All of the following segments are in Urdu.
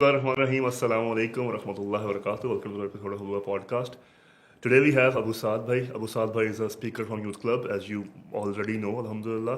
Bismillahirrahmanirrahim. Assalamu alaikum wa rahmatullahi wa barakatuh. Welcome to the Episode of Hulwa podcast. Today we have Abu Saad Bhai. Abu Saad Bhai is a speaker from Youth Club, as you already know, alhamdulillah.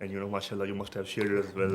and mashallah you must have shared it as well.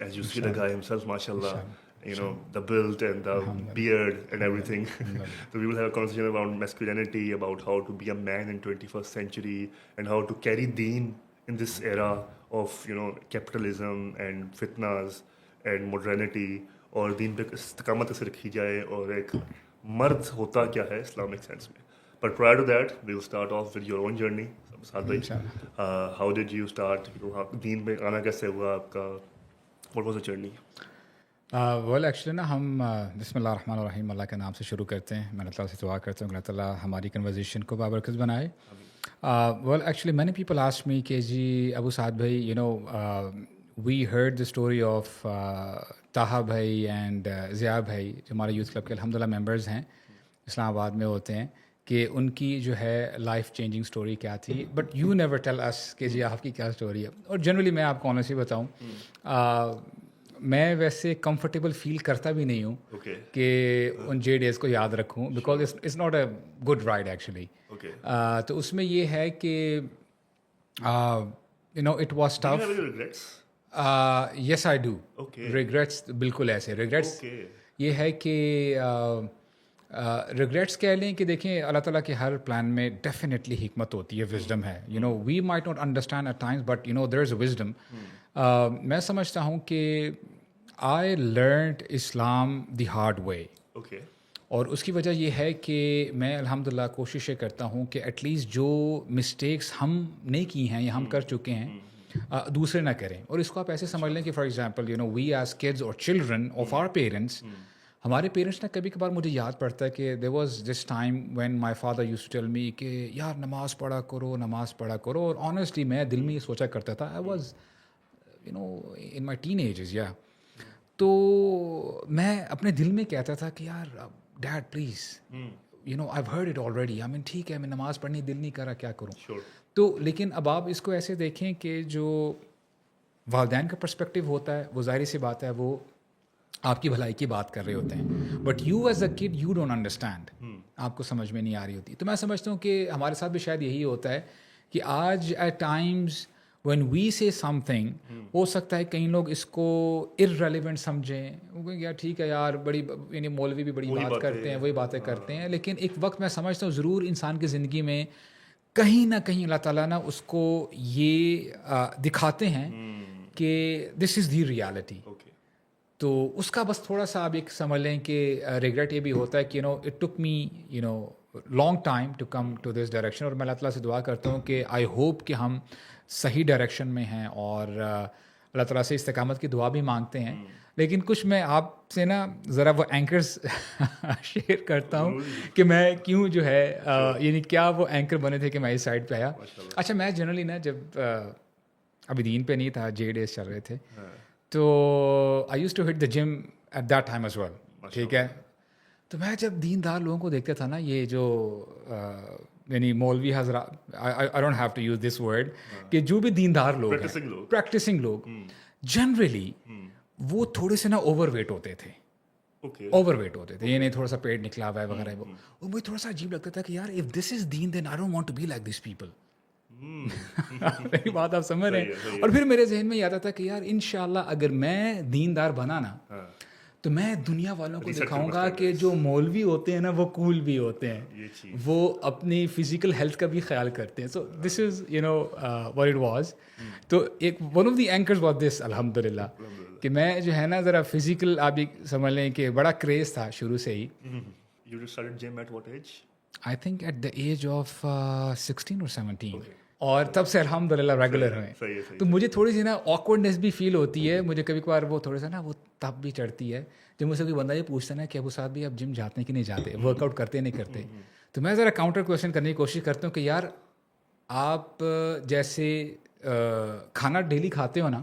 as you see the guy himself, mashallah. The build and the beard and everything. So we will have a conversation around masculinity, about how to be a man in 21st century and how to carry deen in this era of, capitalism and fitnas and modernity, اور دین پہ استقامت کیسے رکھی جائے اور ایک مرد ہوتا کیا ہے اسلامک سینس میں. But prior to that, we will start off with your own journey. سعد بھائی, how did you start? دین پہ آنا کیسے ہوا آپ کا? What was the journey? Well actually نا ہم بسم اللہ الرحمن الرحیم اللہ کے نام سے شروع کرتے ہیں. میں اللہ تعالیٰ سے دعا کرتا ہوں کہ اللہ تعالیٰ ہماری کنورزیشن کو بابرکت بنائے. Well actually many people ask me کہ جی ابو سعد بھائی we heard the story of Taha بھائی اینڈ ضیاء بھائی جو ہمارے یوتھ کلب کے الحمد للہ ممبرز ہیں, اسلام آباد میں ہوتے ہیں, کہ ان کی جو ہے لائف چینجنگ اسٹوری کیا تھی. But you never tell us کہ جی آپ کی کیا اسٹوری ہے. اور جنرلی میں آپ کو آنیسٹلی بتاؤں, میں ویسے کمفرٹیبل فیل کرتا بھی نہیں ہوں کہ ان جے ڈیز کو یاد رکھوں, because it's not a good ride actually. تو اس میں یہ ہے کہ it was tough. Yes I do regrets, بالکل ایسے ریگریٹس. یہ ہے کہ ریگریٹس کہہ لیں کہ دیکھیں اللہ تعالیٰ کے ہر پلان میں ڈیفینیٹلی حکمت ہوتی ہے, وزڈم ہے. We might not understand at times but there is a wisdom. میں سمجھتا ہوں کہ I learned Islam the hard way, اور اس کی وجہ یہ ہے کہ میں الحمدللہ کوشش یہ کرتا ہوں کہ ایٹ لیسٹ جو مسٹیکس ہم نے کی ہیں یا ہم کر چکے ہیں دوسرے نہ کریں. اور اس کو آپ ایسے سمجھ لیں کہ for example we as kids اور چلڈرن آف آر پیرنٹس, ہمارے پیرنٹس نے کبھی کبھار مجھے یاد پڑتا ہے کہ there was this time when my father use to tell me کہ یار نماز پڑھا کرو. اور آنیسٹلی میں دل میں یہ سوچا کرتا تھا, I was in my teenagers, yeah. تو میں اپنے دل میں کہتا تھا کہ یار dad please I've heard it already. ٹھیک ہے, میں نماز پڑھنے دل نہیں کر رہا, کیا کروں. تو لیکن اب آپ اس کو ایسے دیکھیں کہ جو والدین کا پرسپیکٹیو ہوتا ہے وہ ظاہری سی بات ہے, وہ آپ کی بھلائی کی بات کر رہے ہوتے ہیں, but you as a could you don't understand, آپ کو سمجھ میں نہیں آ رہی ہوتی. تو میں سمجھتا ہوں کہ ہمارے ساتھ بھی شاید یہی ہوتا ہے کہ آج at times when we say something, ہو سکتا ہے کئی لوگ اس کو irrelevant سمجھیں, وہ کہیں یار ٹھیک ہے یار بڑی مولوی بھی بڑی بات کرتے ہیں, وہی باتیں کرتے ہیں. لیکن ایک وقت میں سمجھتا ہوں ضرور انسان کی زندگی میں کہیں نہ کہیں اللہ تعالیٰ نا اس کو یہ دکھاتے ہیں کہ دس از دی ریالٹی. تو اس کا بس تھوڑا سا آپ ایک سمجھ لیں کہ ریگریٹ یہ بھی ہوتا ہے کہ it took me long time to come to this direction. اور میں اللہ تعالیٰ سے دعا کرتا ہوں کہ آئی ہوپ کہ ہم صحیح ڈائریکشن میں ہیں, اور اللہ تعالیٰ سے استقامت کی دعا بھی مانگتے ہیں. لیکن کچھ میں آپ سے نا ذرا وہ اینکرز شیئر کرتا ہوں کہ میں کیوں جو ہے کیا وہ اینکر بنے تھے کہ میں اس سائڈ پہ آیا. اچھا, میں جنرلی نا جب ابھی دین پہ نہیں تھا, جے ڈیز چل رہے تھے, تو I used to hit the gym at that time as well, ٹھیک ہے. تو میں جب دیندار لوگوں کو دیکھتا تھا نا, یہ جو مولوی حضرات, I don't have to use this word, کہ جو بھی دیندار لوگ ہیں, پریکٹسنگ لوگ, جنرلی وہ تھوڑے سے نا اوور ویٹ ہوتے تھے, یہ نہیں تھوڑا سا پیٹ نکلا ہوا ہے وغیرہ. وہ مجھے تھوڑا سا عجیب لگتا تھا کہ یار if this is deen then I don't want to be like these people. میری بات آپ سمجھ رہے ہیں. اور پھر میرے ذہن میں یہ آتا تھا کہ یار انشاءاللہ اگر میں دیندار بنا نا تو میں دنیا والوں کو دکھاؤں گا کہ جو مولوی ہوتے ہیں نا وہ کول بھی ہوتے ہیں, وہ اپنی فزیکل ہیلتھ کا بھی خیال کرتے ہیں. So this is what it was. تو ایک one of the anchors was this الحمدللہ, کہ میں جو ہے نا ذرا فزیکل, آپ بھی سمجھ لیں کہ بڑا کریز تھا شروع سے ہی. You started gym at what age? I think at the age of 16 or 17. اور تب سے الحمدللہ ریگولر ہوئے. تو مجھے تھوڑی سی نا آکورڈنیس بھی فیل ہوتی ہے, مجھے کبھی کبھار وہ تھوڑا سا نا وہ تب بھی چڑھتی ہے جب مجھ سے کوئی بندہ یہ پوچھتا ہے نا کہ ابو صاحب بھی آپ جم جاتے ہیں کہ نہیں جاتے, ورک آؤٹ کرتے نہیں کرتے. تو میں ذرا کاؤنٹر کویشچن کرنے کی کوشش کرتا ہوں کہ یار آپ جیسے کھانا ڈیلی کھاتے ہو نا,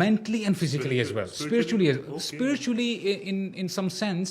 mentally and physically as well, spiritually in some sense.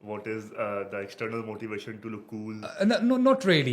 What is the external motivation to look cool? No, not really.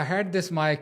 I had this my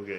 Okay.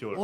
Sure.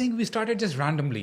think we started just randomly.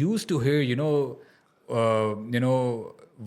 used to hear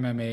MMA,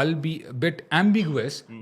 I'll be bit ambiguous,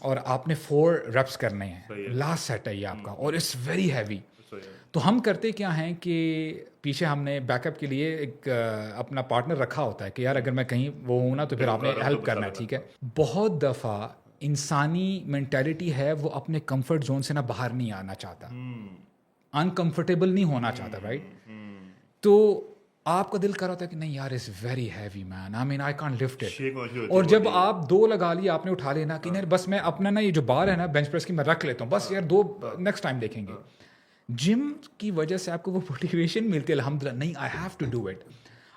اور آپ نے 4 reps کرنے ہیں, لاسٹ سیٹ ہے یہ آپ کا, اور اٹس ویری ہیوی. تو ہم کرتے کیا ہیں کہ پیچھے ہم نے بیک اپ کے لیے ایک اپنا پارٹنر رکھا ہوتا ہے کہ یار اگر میں کہیں وہ ہوں نا تو پھر آپ نے ہیلپ کرنا ہے, ٹھیک ہے. بہت دفعہ انسانی مینٹیلٹی ہے وہ اپنے کمفرٹ زون سے نا باہر نہیں آنا چاہتا, انکمفرٹیبل نہیں ہونا چاہتا, رائٹ. تو آپ کا دل کر رہا ہوتا ہے کہ نہیں یار it's very heavy man, I mean I can't lift it. اور جب آپ 2 لگا لی, آپ نے اٹھا لینا کہ نہیں بس میں اپنا نا یہ جو بار ہے نا بینچ پریس کی میں رکھ لیتا ہوں, بس یار 2 نیکسٹ ٹائم دیکھیں گے. جم کی وجہ سے آپ کو وہ موٹیویشن ملتی ہے الحمد للہ, نہیں I have to do it.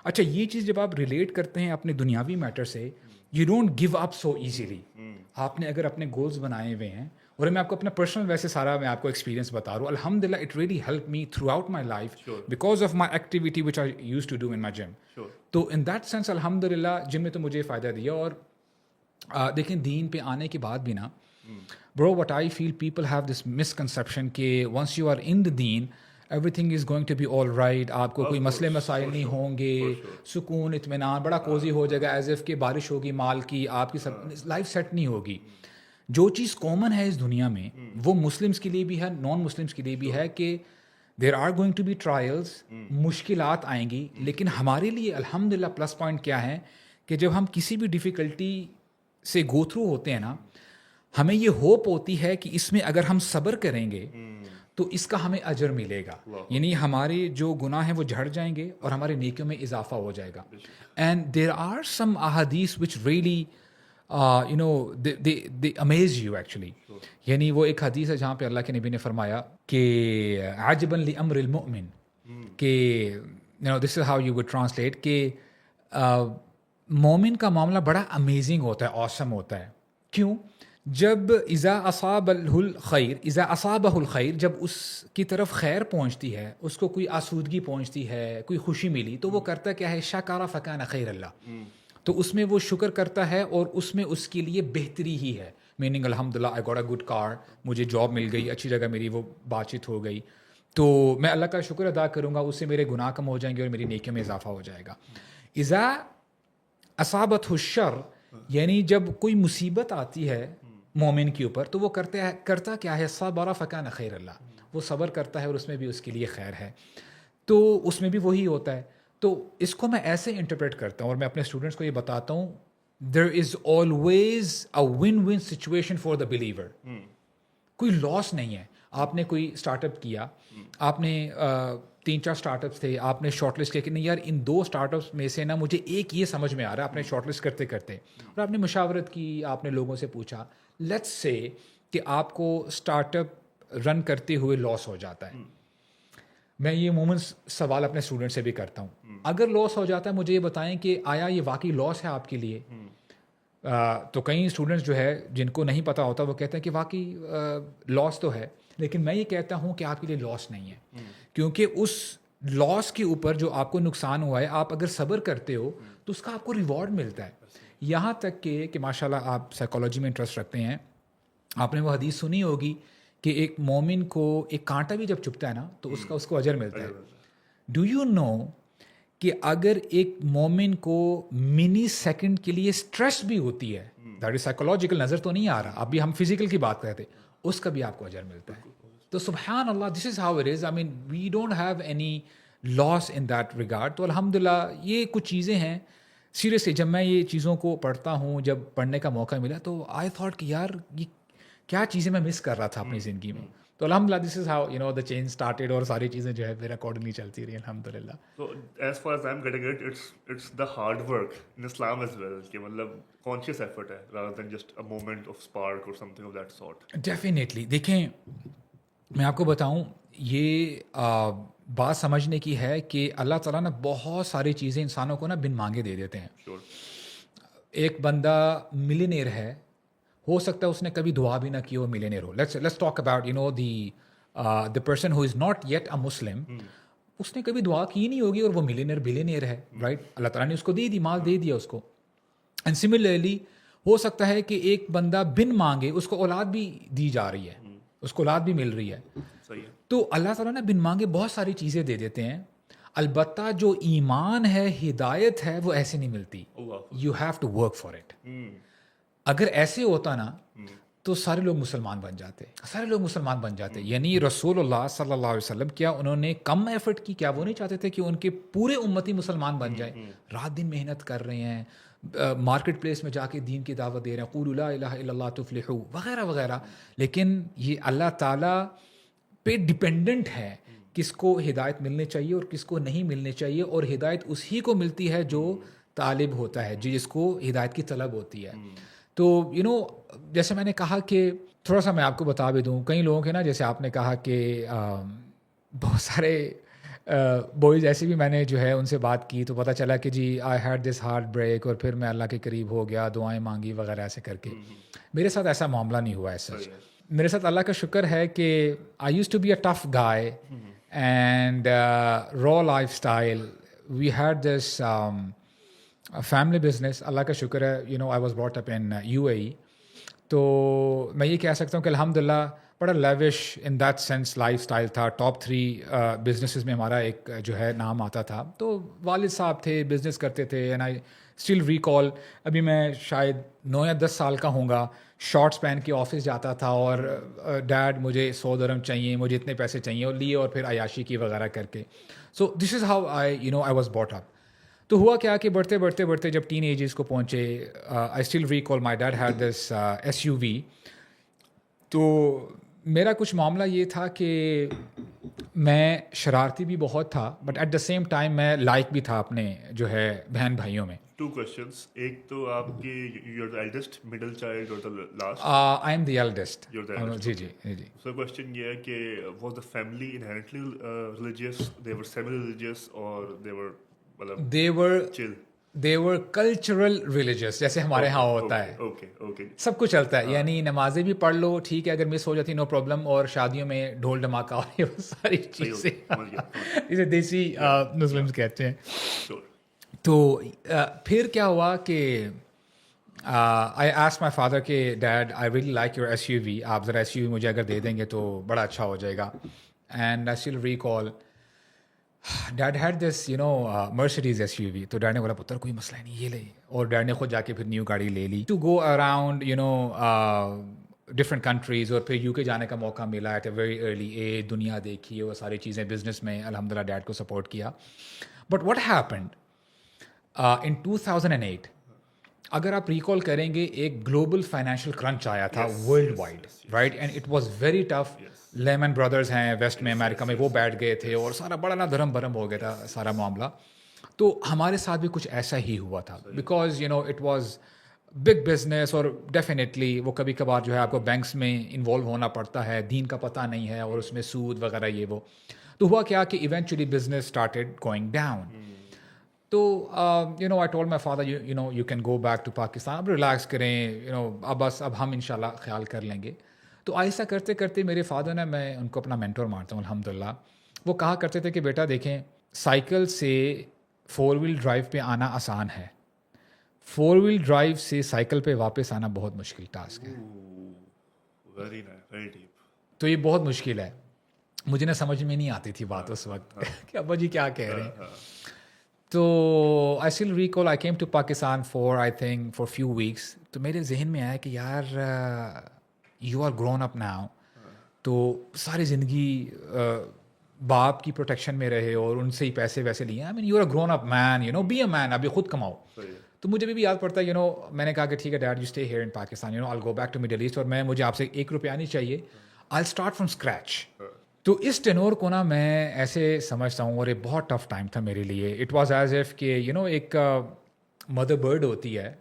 اچھا یہ چیز جب آپ ریلیٹ کرتے ہیں اپنے دنیاوی میٹر سے, you don't give up so easily. آپ نے اگر اپنے گولز بنائے ہوئے ہیں, اور میں آپ کو اپنا پرسنل ویسے سارا میں آپ کو ایکسپیرینس بتا رہا ہوں, الحمد للہ it really help me throughout my life because of my activity which I used to do in my gym. تو ان دیٹ سینس الحمد للہ جم نے تو مجھے فائدہ دیا. اور دیکھیں دین پہ آنے کے بعد بھی نا bro, what I feel people have this misconception کہ once you are in the deen everything is going to be all right, آپ کو کوئی مسئلے مسائل نہیں ہوں گے, سکون اطمینان بڑا کوزی ہو جائے گا, ایز اف کہ بارش ہوگی مال کی, آپ کی سب لائف سیٹ نہیں ہوگی. جو چیز کامن ہے اس دنیا میں وہ مسلمس کے لیے بھی ہے, نان مسلمس کے لیے بھی ہے, کہ there are going to be trials, مشکلات آئیں گی. لیکن ہمارے لیے الحمد للہ پلس پوائنٹ کیا ہے کہ جب ہم کسی بھی ڈیفیکلٹی سے گو تھرو ہوتے ہیں نا, ہمیں یہ ہوپ ہوتی ہے کہ اس میں اگر ہم صبر کریں گے تو اس کا ہمیں اجر ملے گا, یعنی ہمارے جو گناہ ہیں وہ جھڑ جائیں گے اور ہمارے نیکیوں میں اضافہ ہو جائے گا. اینڈ دیر آر سم احادیث which really you know they amaze you actually. یعنی وہ ایک حدیث ہے جہاں پہ اللہ کے نبی نے فرمایا کہ عجبا لامر المؤمن, کہ you know this is how you would translate کہ مومن کا معاملہ بڑا امیزنگ ہوتا ہے, awesome ہوتا ہے. کیوں؟ جب اذا اصابہ الخیر, جب اس کی طرف خیر پہنچتی ہے, اس کو کوئی آسودگی پہنچتی ہے, کوئی خوشی ملی, تو وہ کرتا کیا ہے, شکر فکان خیر اللہ, تو اس میں وہ شکر کرتا ہے اور اس میں اس کے لیے بہتری ہی ہے. میننگ الحمد للہ آئی گاٹ اے گڈ کار, مجھے جاب مل گئی, اچھی جگہ میری وہ بات چیت ہو گئی, تو میں اللہ کا شکر ادا کروں گا, اس سے میرے گناہ کم ہو جائیں گے اور میری نیکیوں میں اضافہ ہو جائے گا. اذا اصابت الشر, یعنی جب کوئی مصیبت آتی ہے مومن کے اوپر تو وہ کرتا کیا ہے, صبر فکان خیر اللہ, وہ صبر کرتا ہے اور اس میں بھی اس کے لیے خیر ہے, تو اس میں بھی وہی ہوتا ہے. تو اس کو میں ایسے انٹرپریٹ کرتا ہوں اور میں اپنے اسٹوڈنٹس کو یہ بتاتا ہوں, there is always a win win situation for the believer. کوئی لاس نہیں ہے. آپ نے کوئی اسٹارٹ اپ کیا, آپ نے 3-4 اسٹارٹ اپس تھے, آپ نے شارٹ لسٹ کیا کہ نہیں یار ان 2 اسٹارٹ اپس میں سے نا مجھے ایک یہ سمجھ میں آ رہا ہے, آپ نے شارٹ لسٹ کرتے کرتے اور آپ نے مشاورت کی, آپ نے لوگوں سے پوچھا, لیٹس سے کہ آپ کو اسٹارٹ اپ رن کرتے ہوئے لاس ہو جاتا ہے. میں یہ عموماً سوال اپنے اسٹوڈنٹ سے بھی کرتا ہوں, اگر لاس ہو جاتا ہے مجھے یہ بتائیں کہ آیا یہ واقعی لاس ہے آپ کے لیے. تو کئی اسٹوڈنٹس جو ہے جن کو نہیں پتہ ہوتا وہ کہتے ہیں کہ واقعی لاس تو ہے, لیکن میں یہ کہتا ہوں کہ آپ کے لیے لاس نہیں ہے, کیونکہ اس لاس کے اوپر جو آپ کو نقصان ہوا ہے, آپ اگر صبر کرتے ہو تو اس کا آپ کو ریوارڈ ملتا ہے. یہاں تک کہ ماشاءاللہ آپ سائیکالوجی میں انٹرسٹ رکھتے ہیں, آپ نے وہ حدیث سنی ہوگی کہ ایک مومن کو ایک کانٹا بھی جب چبھتا ہے نا تو اس کو اجر ملتا ہے. ڈو یو نو کہ اگر ایک مومن کو منی سیکنڈ کے لیے اسٹریس بھی ہوتی ہے, دیٹ از سائیکولوجیکل, نظر تو نہیں آ رہا, ابھی ہم فزیکل کی بات کرتے, اس کا بھی آپ کو اجر ملتا ہے. تو سبحان اللہ, this is how it is. I mean we don't have any loss in that regard. تو الحمد للہ یہ کچھ چیزیں ہیں. سیریسلی جب میں یہ چیزوں کو پڑھتا ہوں, جب پڑھنے کا موقع ملا تو آئی تھاٹ کہ یار یہ کیا چیزیں میں مس کر رہا تھا اپنی زندگی میں. تو الحمد للہ this is how you know the change started, اور ساری چیزیں جو ہے پھر اکارڈنگلی چلتی رہی الحمد للہ. So as far as I'm getting it, it's the hard work in Islam as well, کہ مطلب conscious effort ہے rather than just a moment of spark or something of that sort. Definitely. دیکھیں میں آپ کو بتاؤں, یہ بات سمجھنے کی ہے کہ اللہ تعالیٰ نا بہت ساری چیزیں انسانوں کو نا بن مانگے دے دیتے ہیں. ایک بندہ ملینئر ہے, ہو سکتا ہے اس نے کبھی دعا بھی نہ کی ہو ملینئر ہو. Let's talk about you know the person who is not yet a Muslim, اس نے کبھی دعا کی نہیں ہوگی اور وہ بلینئر ہے, رائٹ. اللہ تعالیٰ نے اس کو دے دی, مال دے دیا اس کو. اینڈ سملرلی ہو سکتا ہے کہ ایک بندہ بن مانگے اس کو اولاد بھی دی جا رہی ہے, اس کو اولاد بھی مل رہی ہے. تو اللہ تعالیٰ نے بن مانگے بہت ساری چیزیں دے دیتے ہیں. البتہ جو ایمان ہے, ہدایت ہے, وہ ایسے نہیں ملتی. You have to work for it. اگر ایسے ہوتا نا تو سارے لوگ مسلمان بن جاتے یعنی رسول اللہ صلی اللہ علیہ وسلم کیا انہوں نے کم ایفرٹ کی؟ کیا وہ نہیں چاہتے تھے کہ ان کے پورے امتی مسلمان بن جائیں؟ رات دن محنت کر رہے ہیں, مارکیٹ پلیس میں جا کے دین کی دعوت دے رہے ہیں, قولوا لا الہ الا اللہ تفلحوا وغیرہ وغیرہ. لیکن یہ اللہ تعالیٰ پہ ڈپینڈنٹ ہے کس کو ہدایت ملنی چاہیے اور کس کو نہیں ملنی چاہیے, اور ہدایت اسی کو ملتی ہے جو طالب ہوتا ہے, جس کو ہدایت کی طلب ہوتی ہے. تو جیسے میں نے کہا کہ تھوڑا سا میں آپ کو بتا بھی دوں, کئی لوگوں کے نا, جیسے آپ نے کہا کہ بہت سارے بوائز ایسے بھی میں نے جو ہے ان سے بات کی تو پتہ چلا کہ جی I had this heartbreak, اور پھر میں اللہ کے قریب ہو گیا, دعائیں مانگی وغیرہ ایسے کر کے. میرے ساتھ ایسا معاملہ نہیں ہوا ہے سچ. میرے ساتھ اللہ کا شکر ہے کہ I used to be a tough guy and raw lifestyle. We had this family business. Allah کا شکر ہے I was brought up in UAE. تو میں یہ کہہ سکتا ہوں کہ الحمدللہ بڑا lavish in that sense life style تھا. ٹاپ 3 بزنسز میں ہمارا ایک جو ہے نام آتا تھا. تو والد صاحب تھے, بزنس کرتے تھے, اینڈ آئی اسٹل ریکال, ابھی میں شاید 9 یا 10 سال کا ہوں گا, شارٹس پہن کے آفس جاتا تھا اور ڈیڈ مجھے 100 درہم چاہیے, مجھے اتنے پیسے چاہیے, اور لیے اور پھر عیاشی کی وغیرہ کر کے. So this is how I was brought up. تو ہوا کیا کہ بڑھتے جب ٹین ایجز کو پہنچے, آئی still recall my dad had this SUV. تو میرا کچھ معاملہ یہ تھا کہ میں شرارتی بھی بہت تھا, but at the same time میں لائق بھی تھا اپنے جو ہے بہن بھائیوں میں. 2 questions. ایک تو آپ کی you are the eldest, middle child اور the last? I am the eldest. جی. سو کوشچن یہ ہے کہ was the family inherently religious, they were semi religious, اور دے ور مطلب چل؟ They were cultural religious, جیسے ہمارے ہاں ہوتا ہے. سب کچھ چلتا ہے, یعنی نمازیں بھی پڑھ لو ٹھیک ہے, اگر مس ہو جاتی نو پرابلم, اور شادیوں میں ڈھول ڈھماکہ اور یہ ساری چیزیں اسے دیسی مسلمس کہتے ہیں. تو پھر کیا ہوا کہ I asked my father کہ dead I really like your SUV, آپ ذرا SUV مجھے اگر دے دیں گے تو بڑا اچھا ہو جائے گا. And I still recall dad had this Mercedes SUV. تو ڈیڈ نے بولا پتر کوئی مسئلہ نہیں, یہ لے, اور ڈیڈ نے خود جا کے پھر نیو گاڑی لے لی. To go around different countries, اور پھر UK جانے کا موقع ملا at a very early age. دنیا دیکھی, وہ ساری چیزیں, بزنس میں الحمدللہ ڈیڈ کو سپورٹ کیا. بٹ واٹ ہیپنڈ ان 2008, اگر آپ ریکال کریں گے, ایک گلوبل فائنینشیل کرنچ آیا تھا world wide, right, and it was very tough. Lehman Brothers ہیں ویسٹ میں, امریکہ میں, وہ بیٹھ گئے تھے اور سارا بڑا نا دھرم برم ہو گیا تھا سارا معاملہ. تو ہمارے ساتھ بھی کچھ ایسا ہی ہوا تھا, because it was big business, اور ڈیفینیٹلی وہ کبھی کبھار جو ہے آپ کو بینکس میں انوالو ہونا پڑتا ہے, دین کا پتہ نہیں ہے, اور اس میں سود وغیرہ یہ وہ. تو ہوا کیا کہ eventually business started going down. تو I told my father you can go back to Pakistan, اب ریلیکس کریں, اب بس اب ہم انشاءاللہ خیال کر لیں گے. تو ایسا کرتے کرتے میرے فادر نے, میں ان کو اپنا مینٹور مانتا ہوں الحمدللہ, وہ کہا کرتے تھے کہ بیٹا دیکھیں, سائیکل سے 4 ویل ڈرائیو پہ آنا آسان ہے, 4 ویل ڈرائیو سے سائیکل پہ واپس آنا بہت مشکل ٹاسک ہے. تو یہ بہت مشکل ہے. مجھے نہ سمجھ میں نہیں آتی تھی بات اس وقت کہ ابا جی کیا کہہ رہے ہیں. تو I still recall I came to Pakistan for few weeks. تو میرے ذہن میں آیا کہ یار you are grown up now. تو ساری زندگی باپ کی پروٹیکشن میں رہے اور ان سے ہی پیسے ویسے لیے. I mean you are a grown up man, be a man, ابھی خود کماؤ. تو مجھے بھی یاد پڑتا ہے, میں نے کہا کہ ٹھیک ہے dead, you stay here in Pakistan, I'll go back to Middle East, اور مجھے آپ سے 1 روپیہ نہیں چاہیے, I'll start from scratch. تو اس ٹینور کو نا میں ایسے سمجھتا ہوں, اور یہ بہت ٹف ٹائم تھا میرے لیے. اٹ واز ایز ایف کہ ایک مدر برڈ ہوتی ہے,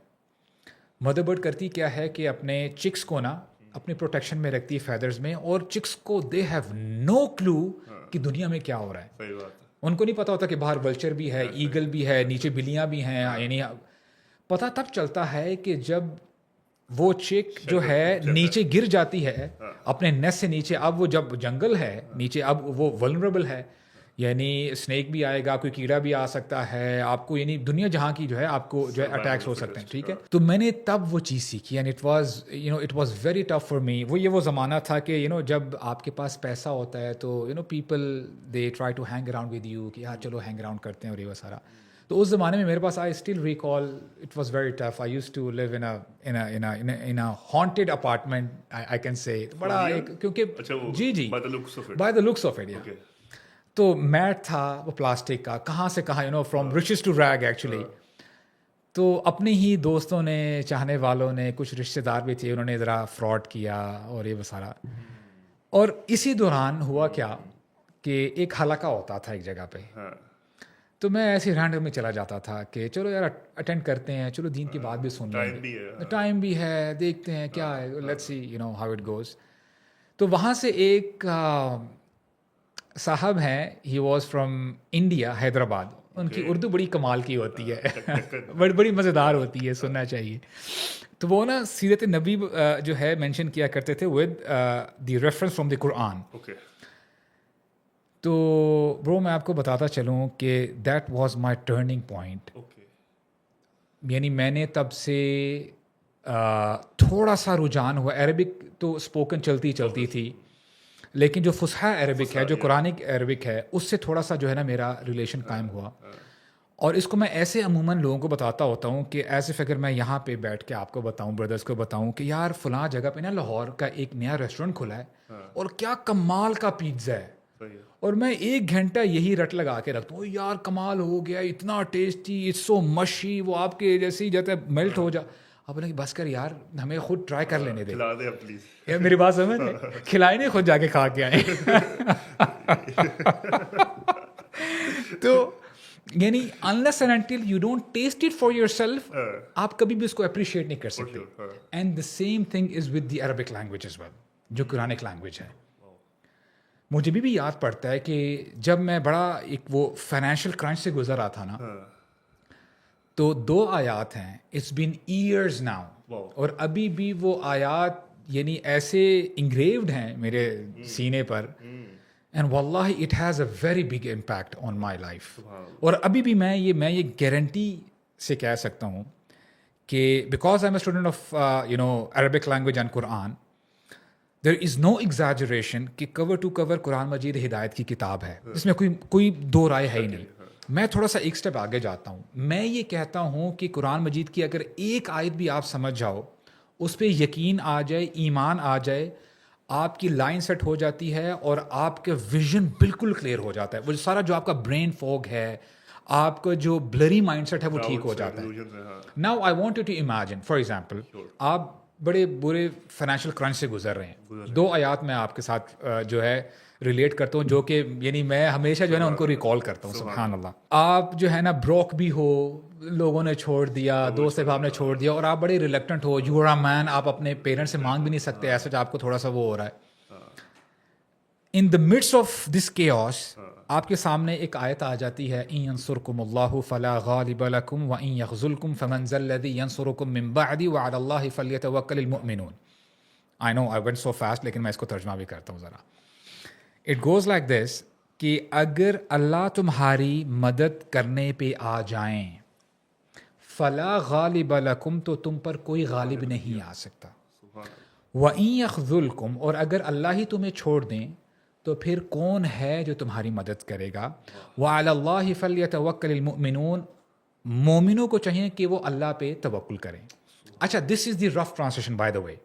مدر برڈ کرتی کیا ہے کہ اپنے چکس کو نا اپنی پروٹیکشن میں رکھتی ہے فیدرز میں, اور چکس کو دے ہیو نو کلو کہ دنیا میں کیا ہو رہا ہے. ان کو نہیں پتا ہوتا کہ باہر ولچر بھی ہے, ایگل بھی ہے, نیچے بلیاں بھی ہیں. یعنی پتہ تب چلتا ہے کہ جب وہ چک جو ہے نیچے گر جاتی ہے اپنے نیس سے نیچے. اب وہ جب جنگل ہے نیچے, اب وہ ولنریبل ہے, یعنی اسنیک بھی آئے گا, کوئی کیڑا بھی آ سکتا ہے آپ کو, یعنی دنیا جہاں کی جو ہے آپ کو جو ہے اٹیکس ہو سکتے ہیں. ٹھیک ہے, تو میں نے تب وہ چیز سیکھی, and it was very tough for me. وہ زمانہ تھا کہ جب آپ کے پاس پیسہ ہوتا ہے تو people they try to hang around with you, کہ یار چلو ہینگ اراؤنڈ کرتے ہیں اور یہ وہ سارا. تو اس زمانے میں میرے پاس I still recall it was very tough. I used to live in haunted apartment I can say, بڑا ایک, کیونکہ جی جی by the looks of it. تو میٹ تھا وہ پلاسٹک کا, کہاں سے کہاں, you know from riches to rag actually. تو اپنے ہی دوستوں نے, چاہنے والوں نے, کچھ رشتہ دار بھی تھے, انہوں نے ذرا فراڈ کیا اور یہ وہ سارا. اور اسی دوران ہوا کیا کہ ایک حلقہ ہوتا تھا ایک جگہ پہ, تو میں ایسے رینڈم میں چلا جاتا تھا کہ چلو یار اٹینڈ کرتے ہیں, چلو دین کی بات بھی سن لیں گے, ٹائم بھی ہے, دیکھتے ہیں کیا ہے, let's see you know how it goes. تو وہاں سے ایک صاحب ہیں, he was from India, Hyderabad. ان کی اردو بڑی کمال کی ہوتی ہے, بڑی مزیدار ہوتی ہے, سننا چاہیے. تو وہ نا سیرت نبی جو ہے مینشن کیا کرتے تھے with the reference from the Quran. تو برو میں آپ کو بتاتا چلوں کہ that was my turning point. یعنی میں نے تب سے تھوڑا سا رجحان ہوا. عربک تو اسپوکن چلتی تھی, لیکن جو فصحیٰ عربک ہے, جو قرآنک عربک ہے, اس سے تھوڑا سا جو ہے نا میرا ریلیشن قائم ہوا. اور اس کو میں ایسے عموماً لوگوں کو بتاتا ہوتا ہوں کہ ایز اف اگر میں یہاں پہ بیٹھ کے آپ کو بتاؤں, بردرس کو بتاؤں کہ یار فلاں جگہ پہ نا لاہور کا ایک نیا ریسٹورینٹ کھلا ہے اور کیا کمال کا پیزا ہے, اور میں 1 گھنٹہ یہی رٹ لگا کے رکھتا ہوں, یار کمال ہو گیا, اتنا ٹیسٹی, اٹس سو مشی, وہ آپ کے جیسے ہی جاتا ہے میلٹ ہو جا. اب بولیں بس کر یار, ہمیں خود ٹرائی کر لینے دے, یار میری بات سمجھ, کھلائے نہیں, خود جا کے کھا کے آئیں. تو یعنی unless and until you don't taste it for yourself, آپ کبھی بھی اس کو اپریشیٹ نہیں کر سکتے. And the same thing is with the Arabic language as well, جو قرآنک لینگویج ہے. مجھے بھی یاد پڑتا ہے کہ جب میں بڑا ایک وہ فائنینشیل کرنچ سے گزر رہا تھا نا, تو 2 آیات ہیں, اٹس بین ایئرز ناؤ, اور ابھی بھی وہ آیات یعنی ایسے انگریوڈ ہیں میرے سینے پر, اینڈ واللہ it has a very big impact on my life. اور ابھی بھی میں یہ گارنٹی سے کہہ سکتا ہوں کہ because I am a student of you know Arabic language and قرآن, دیر از نو ایگزیجریشن کہ کور ٹو کور قرآن مجید ہدایت کی کتاب ہے, اس میں کوئی 2 رائے ہے ہی نہیں. میں تھوڑا سا ایک سٹیپ آگے جاتا ہوں. میں یہ کہتا ہوں کہ قرآن مجید کی اگر ایک آیت بھی آپ سمجھ جاؤ, اس پہ یقین آ جائے, ایمان آ جائے, آپ کی لائن سیٹ ہو جاتی ہے اور آپ کا ویژن بالکل کلیئر ہو جاتا ہے. وہ سارا جو آپ کا برین فوگ ہے, آپ کا جو بلری مائنڈ سیٹ ہے, وہ ٹھیک ہو جاتا ہے. Now I want you to imagine, for example آپ بڑے برے فائنینشیل کرنچ سے گزر رہے ہیں. 2 آیات میں آپ کے ساتھ جو ہے ریلیٹ کرتا ہوں, جو کہ یعنی میں ہمیشہ جو ہے نا ان کو ریکال کرتا ہوں. سبحان اللہ. آپ جو ہے نا بروک بھی ہو, لوگوں نے چھوڑ دیا, دوست احباب نے چھوڑ دیا, اور آپ بڑے reluctant who, you are a مین, آپ اپنے پیرنٹ سے مانگ بھی نہیں سکتے, ایسا آپ کو تھوڑا سا وہ ہو رہا ہے. ان دا مڈس آف دس کیوس آپ کے سامنے ایک آیت آ جاتی ہے, ان ینصرکم اللہ فلا غالب لکم وان یخذلکم فمن ذا الذی ینصرکم من بعد وعلی اللہ فلیتوکل المؤمنون. آئی نو آئی وینٹ سو فاسٹ, لیکن میں اس کو ترجمہ بھی کرتا ہوں ذرا. اٹ گوز لائک دس کہ اگر اللہ تمہاری مدد کرنے پہ آ جائیں, فلا غالب لکم, تو تم پر کوئی غالب نہیں آ سکتا. وَإِن يَخْذُلْكُمْ, اور اگر اللہ ہی تمہیں چھوڑ دیں تو پھر کون ہے جو تمہاری مدد کرے گا. وَعَلَى اللَّهِ فَلْيَتَوَكَّلِ الْمُؤْمِنُونَ, مومنوں کو چاہیے کہ وہ اللہ پہ توکل کریں. اچھا, دس از دی رف ٹرانسلیشن بائی دا وے.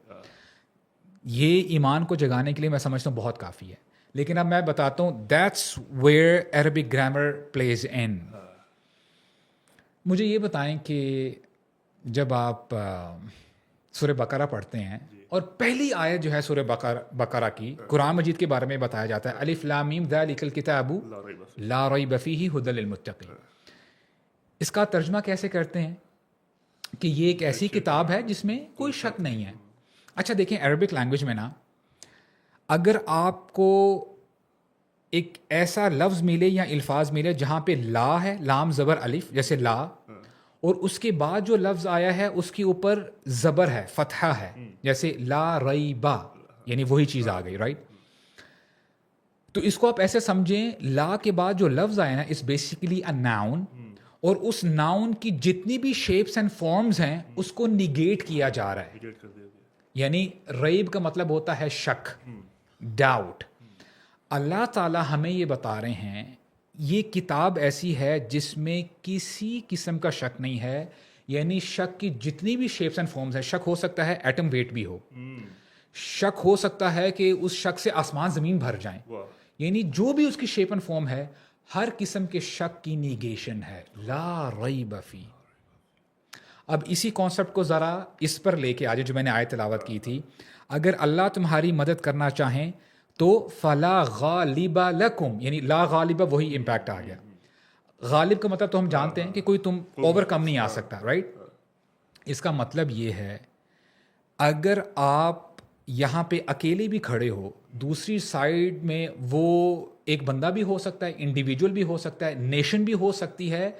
یہ ایمان کو جگانے کے لیے میں سمجھتا ہوں بہت کافی ہے, لیکن اب میں بتاتا ہوں that's where Arabic grammar plays in. مجھے یہ بتائیں کہ جب آپ سورہ بقرہ پڑھتے ہیں اور پہلی آیت جو ہے سورہ بقرہ کی قرآن مجید کے بارے میں بتایا جاتا ہے, الف لام میم ذالک الکتاب لا ریب فیہ ھدی للمتقین. اس کا ترجمہ کیسے کرتے ہیں کہ یہ ایک ایسی کتاب ہے جس میں کوئی شک نہیں ہے. اچھا دیکھیں, عربک لینگویج میں نا اگر آپ کو ایک ایسا لفظ ملے یا الفاظ ملے جہاں پہ لا ہے, لام زبر الف, جیسے لا, اور اس کے بعد جو لفظ آیا ہے اس کے اوپر زبر ہے, فتحہ ہے, جیسے لا ریبا, یعنی وہی چیز آ گئی, رائٹ. تو اس کو آپ ایسے سمجھیں, لا کے بعد جو لفظ آیا نا اس بیسیکلی اے ناؤن, اور اس ناؤن کی جتنی بھی شیپس اینڈ فارمز ہیں اس کو نیگیٹ کیا جا رہا ہے. یعنی ریب کا مطلب ہوتا ہے شک, ڈاؤٹ. اللہ تعالیٰ ہمیں یہ بتا رہے ہیں یہ کتاب ایسی ہے جس میں کسی قسم کا شک نہیں ہے. یعنی شک کی جتنی بھی شیپس اینڈ فارمز ہیں, شک ہو سکتا ہے ایٹم ویٹ بھی ہو, شک ہو سکتا ہے کہ اس شک سے آسمان زمین بھر جائیں, یعنی جو بھی اس کی شیپ اینڈ فارم ہے, ہر قسم کے شک کی نیگیشن ہے, لا ریب فی. اب اسی کانسیپٹ کو ذرا اس پر لے کے آج جو میں نے آیت تلاوت کی تھی, اگر اللہ تمہاری مدد کرنا چاہیں تو فلا غالب لکم, یعنی لا غالب وہی امپیکٹ آ گیا. غالب کا مطلب تو ہم جانتے ہیں کہ کوئی تم اوور کم نہیں آ سکتا, رائٹ. اس کا مطلب یہ ہے اگر آپ یہاں پہ اکیلے بھی کھڑے ہو, دوسری سائڈ میں وہ ایک بندہ بھی ہو سکتا ہے, انڈیویجول بھی ہو سکتا ہے, نیشن بھی ہو سکتی ہے,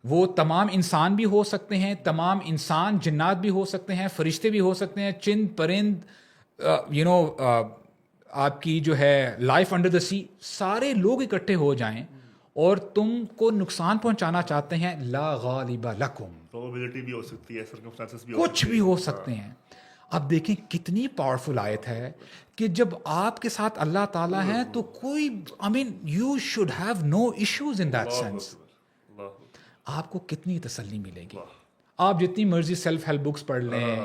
وہ تمام انسان بھی ہو سکتے ہیں, تمام انسان جنات بھی ہو سکتے ہیں, فرشتے بھی ہو سکتے ہیں, چند پرند, آپ کی جو ہے لائف انڈر دا سی, سارے لوگ اکٹھے ہو جائیں اور تم کو نقصان پہنچانا چاہتے ہیں, لا غالب لکم, پروبیبلٹی بھی ہو سکتی ہے, سرکمسٹانسز بھی کچھ بھی ہو سکتے ہیں. اب دیکھیں کتنی پاورفل آیت ہے کہ جب آپ کے ساتھ اللہ تعالیٰ ہیں تو کوئی, I mean you should have no issues in that sense. آپ کو کتنی تسلی ملے گی. آپ جتنی مرضی سیلف ہیلپ بکس پڑھ لیں,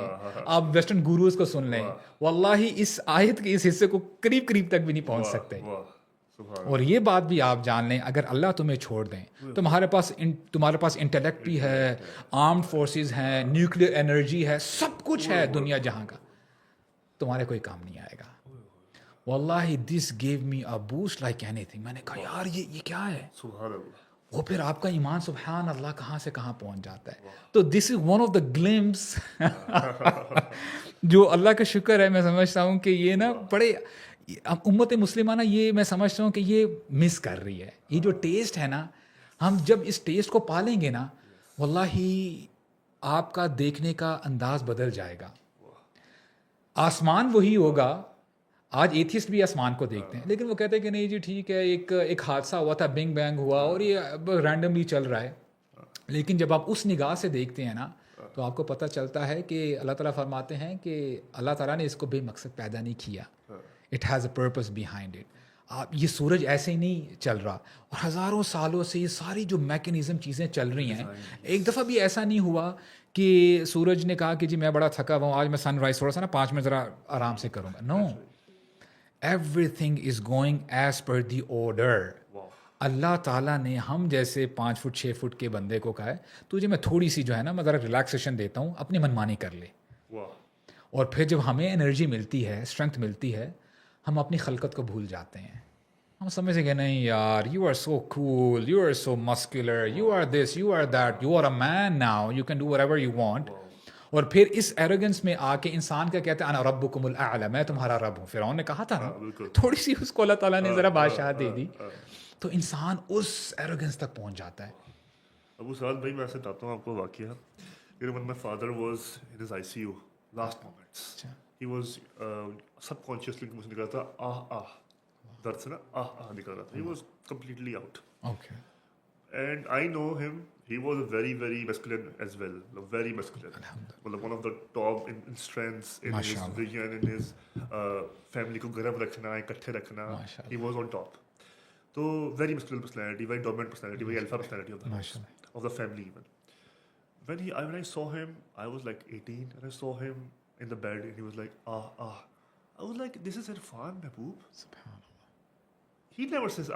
آپ ویسٹرن گوروز کو سن لیں, واللہ اس آیت کے اس حصے کو قریب قریب تک بھی نہیں پہنچ سکتے. اور یہ بات بھی آپ جان لیں, اگر اللہ تمہیں چھوڑ دیں تو تمہارے پاس انٹلیکٹ بھی ہے, آرمڈ فورسز ہیں, نیوکلیئر انرجی ہے, سب کچھ ہے دنیا جہاں کا, تمہارے کوئی کام نہیں آئے گا. واللہ دس give me a boost like any thing. میں نے کہا یار یہ کیا ہے. سبحان اللہ. وہ پھر آپ کا ایمان سبحان اللہ کہاں سے کہاں پہنچ جاتا ہے. تو this is one of the glimpses جو اللہ کا شکر ہے, میں سمجھتا ہوں کہ یہ نا بڑے امت مسلمہ نا, یہ میں سمجھتا ہوں کہ یہ مس کر رہی ہے. یہ جو ٹیسٹ ہے نا, ہم جب اس ٹیسٹ کو پالیں گے نا, واللہ آپ کا دیکھنے کا انداز بدل جائے گا. آسمان وہی ہوگا. آج ایتھیسٹ بھی آسمان کو دیکھتے ہیں, لیکن وہ کہتے ہیں کہ نہیں جی ٹھیک ہے, ایک حادثہ ہوا تھا, بنگ بینگ ہوا اور یہ رینڈملی چل رہا ہے. لیکن جب آپ اس نگاہ سے دیکھتے ہیں نا, تو آپ کو پتہ چلتا ہے کہ اللہ تعالیٰ فرماتے ہیں کہ اللہ تعالیٰ نے اس کو بے مقصد پیدا نہیں کیا. It has a purpose behind it. آپ یہ سورج ایسے ہی نہیں چل رہا, اور ہزاروں سالوں سے یہ ساری جو میکینزم چیزیں چل رہی ہیں, ایک دفعہ بھی ایسا نہیں ہوا کہ سورج نے کہا کہ جی میں بڑا تھکا ہوا ہوں, آج میں سن رائز تھوڑا سا نا 5 منٹ ذرا آرام سے کروں گا. No, everything is going as per the order. Allah تعالیٰ نے ہم جیسے 5 فٹ 6 فٹ کے بندے کو کہا ہے تجھے میں تھوڑی سی جو ہے نا میں ذرا ریلیکسیشن دیتا ہوں, اپنی منمانی کر لے. اور پھر جب ہمیں انرجی ملتی ہے, اسٹرینتھ ملتی ہے, ہم اپنی خلقت کو بھول جاتے ہیں. ہم سمجھیں گے نہیں یار, you are so cool, you are so muscular, you are this, you are that, you are a man now, you can do whatever you want. اور پھر اس ایروگنس میں آ کے انسان کا کہتے ہیں انا ربکم الاعلی, میں تمہارا رب ہوں. فرعون نے کہا تھا نا, تھوڑی سی اس کو اللہ تعالیٰ نے ذرا بادشاہ دے دی, تو انسان اس ایروگنس تک پہنچ جاتا ہے. ابو سعد بھائی, میں ایسے بتاتا ہوں آپ کو واقعہ. when my father was in his ICU last moments, he was subconsciously مجھے نکلا تھا آہ درد سے نا آہ نکل رہا تھا. he was completely out. Okay. And I know him, he was very very masculine as well, very masculine, one of the top in strengths, in his vision, in his family کو گرم رکھنا, اکٹھے رکھنا. he was on top. تو very masculine personality, very dominant personality, very alpha personality of the house, of the family even. When I saw him, I was like 18, and I saw him in the bed, and he was like I was like, this is Irfan Mahboob. Subhanallah. He never says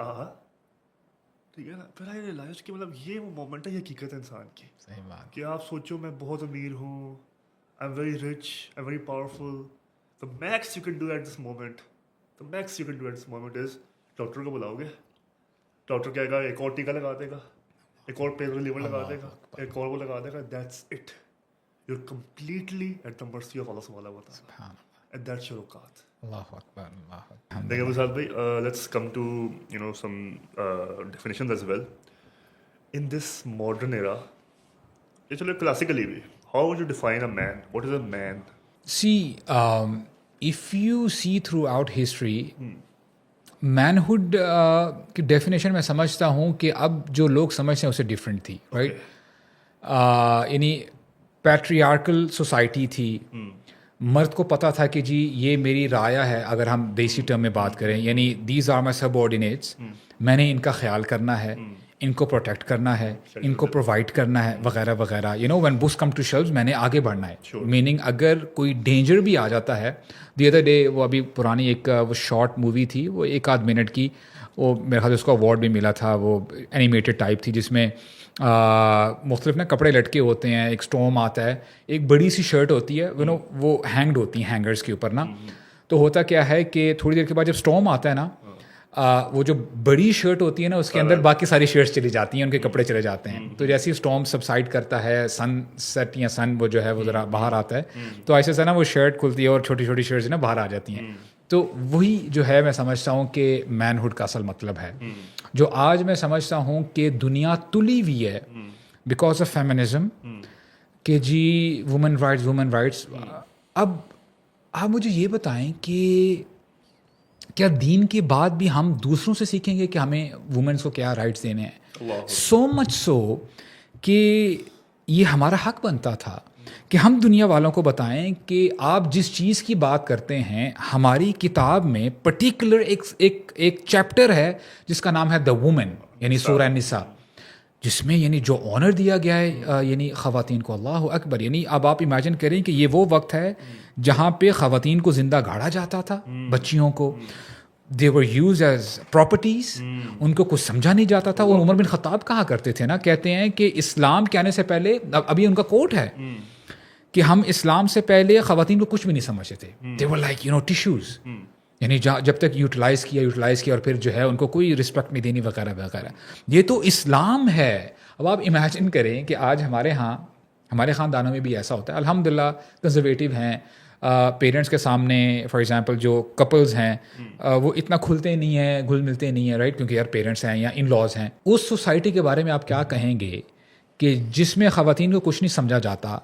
ٹھیک ہے نا. پھر I realized کہ مطلب یہ وہ مومنٹ ہے حقیقت انسان کی. صحیح بات. کہ آپ سوچو میں بہت امیر ہوں, I'm very rich, I'm very powerful. The max you can do at this moment is doctor کو بلاؤ گے, ڈاکٹر کہے گا ایک اور ٹیکا لگا دے گا, ایک اور پین ریلیور لگا دے گا, ایک اور وہ لگا دے گا. That's it. You're completely at the mercy of Allah subhanahu wa ta'ala. And that's your auqat. Allahu Akbar, Allahu Akbar. Thank you, Abu Saad bhai. Let's come to some definitions as well. In this modern era, classically, how would you define a man? What is a man? See, if you see throughout history, مینہڈ کی ڈیفینیشن میں سمجھتا ہوں کہ اب جو لوگ سمجھتے ہیں اسے ڈفرینٹ تھی, رائٹ. یعنی پیٹریارکل سوسائٹی تھی, مرد کو پتہ تھا کہ جی یہ میری رایا ہے، اگر ہم دیسی ٹرم میں بات کریں، یعنی these are my subordinates, میں نے ان کا خیال کرنا ہے، ان کو پروٹیکٹ کرنا ہے، ان کو پرووائڈ کرنا ہے، وغیرہ وغیرہ. وین بکس کم ٹو شیلفز میں نے آگے بڑھنا ہے. میننگ اگر کوئی ڈینجر بھی آ جاتا ہے. دی ادر ڈے وہ ابھی پرانی ایک وہ شارٹ مووی تھی، وہ 1 آدھ منٹ کی، وہ میرے خیال سے اس کو اوارڈ بھی ملا تھا، وہ اینیمیٹڈ ٹائپ تھی جس میں مختلف نا کپڑے لٹکے ہوتے ہیں، ایک اسٹورم آتا ہے، ایک بڑی سی شرٹ ہوتی ہے، وہ ہینگڈ ہوتی ہیں ہینگرس کے اوپر نا. تو ہوتا کیا ہے کہ تھوڑی دیر کے بعد جب اسٹورم آتا ہے نا، وہ جو بڑی شرٹ ہوتی ہے نا اس کے اندر باقی ساری شرٹس چلی جاتی ہیں، ان کے کپڑے چلے جاتے ہیں. تو جیسے ہی اسٹورم سبسائڈ کرتا ہے، سن سیٹ یا سن وہ جو ہے وہ ذرا باہر آتا ہے، تو ایسے سے نا وہ شرٹ کھلتی ہے اور چھوٹی چھوٹی شرٹس نا باہر آ جاتی ہیں. تو وہی جو ہے میں سمجھتا ہوں کہ مین ہوڈ کا اصل مطلب ہے، جو آج میں سمجھتا ہوں کہ دنیا تلی ہوئی ہے بیکاز آف فیمنزم، کہ جی وومن رائٹس. اب آپ مجھے یہ بتائیں کہ کیا دین کے بعد بھی ہم دوسروں سے سیکھیں گے کہ ہمیں وومنس کو کیا رائٹس دینے ہیں؟ سو مچ سو کہ یہ ہمارا حق بنتا تھا کہ ہم دنیا والوں کو بتائیں کہ آپ جس چیز کی بات کرتے ہیں، ہماری کتاب میں پرٹیکولر ایک چیپٹر ہے جس کا نام ہے دا وومن، یعنی سورہ النساء، جس میں یعنی جو آنر دیا گیا ہے یعنی خواتین کو. اللہ اکبر. یعنی اب آپ امیجن کریں کہ یہ وہ وقت ہے جہاں پہ خواتین کو زندہ گاڑا جاتا تھا، بچیوں کو they were used as properties، ان کو کچھ سمجھا نہیں جاتا تھا. اور عمر بن خطاب کہا کرتے تھے نا، کہتے ہیں کہ اسلام کے آنے سے پہلے، ابھی ان کا کوٹ ہے کہ ہم اسلام سے پہلے خواتین کو کچھ بھی نہیں سمجھتے تھے. they were like tissues، یعنی جب تک یوٹیلائز کیا اور پھر جو ہے ان کو کوئی رسپیکٹ نہیں دینی وغیرہ وغیرہ. یہ تو اسلام ہے. اب آپ امیجن کریں کہ آج ہمارے خاندانوں میں بھی ایسا ہوتا ہے. الحمدللہ کنزرویٹو ہیں، پیرنٹس کے سامنے فار ایگزامپل جو کپلز ہیں وہ اتنا کھلتے نہیں ہیں، گھل ملتے نہیں ہیں، رائٹ، کیونکہ یار پیرنٹس ہیں یا ان لاز ہیں. اس سوسائٹی کے بارے میں آپ کیا کہیں گے کہ جس میں خواتین کو کچھ نہیں سمجھا جاتا؟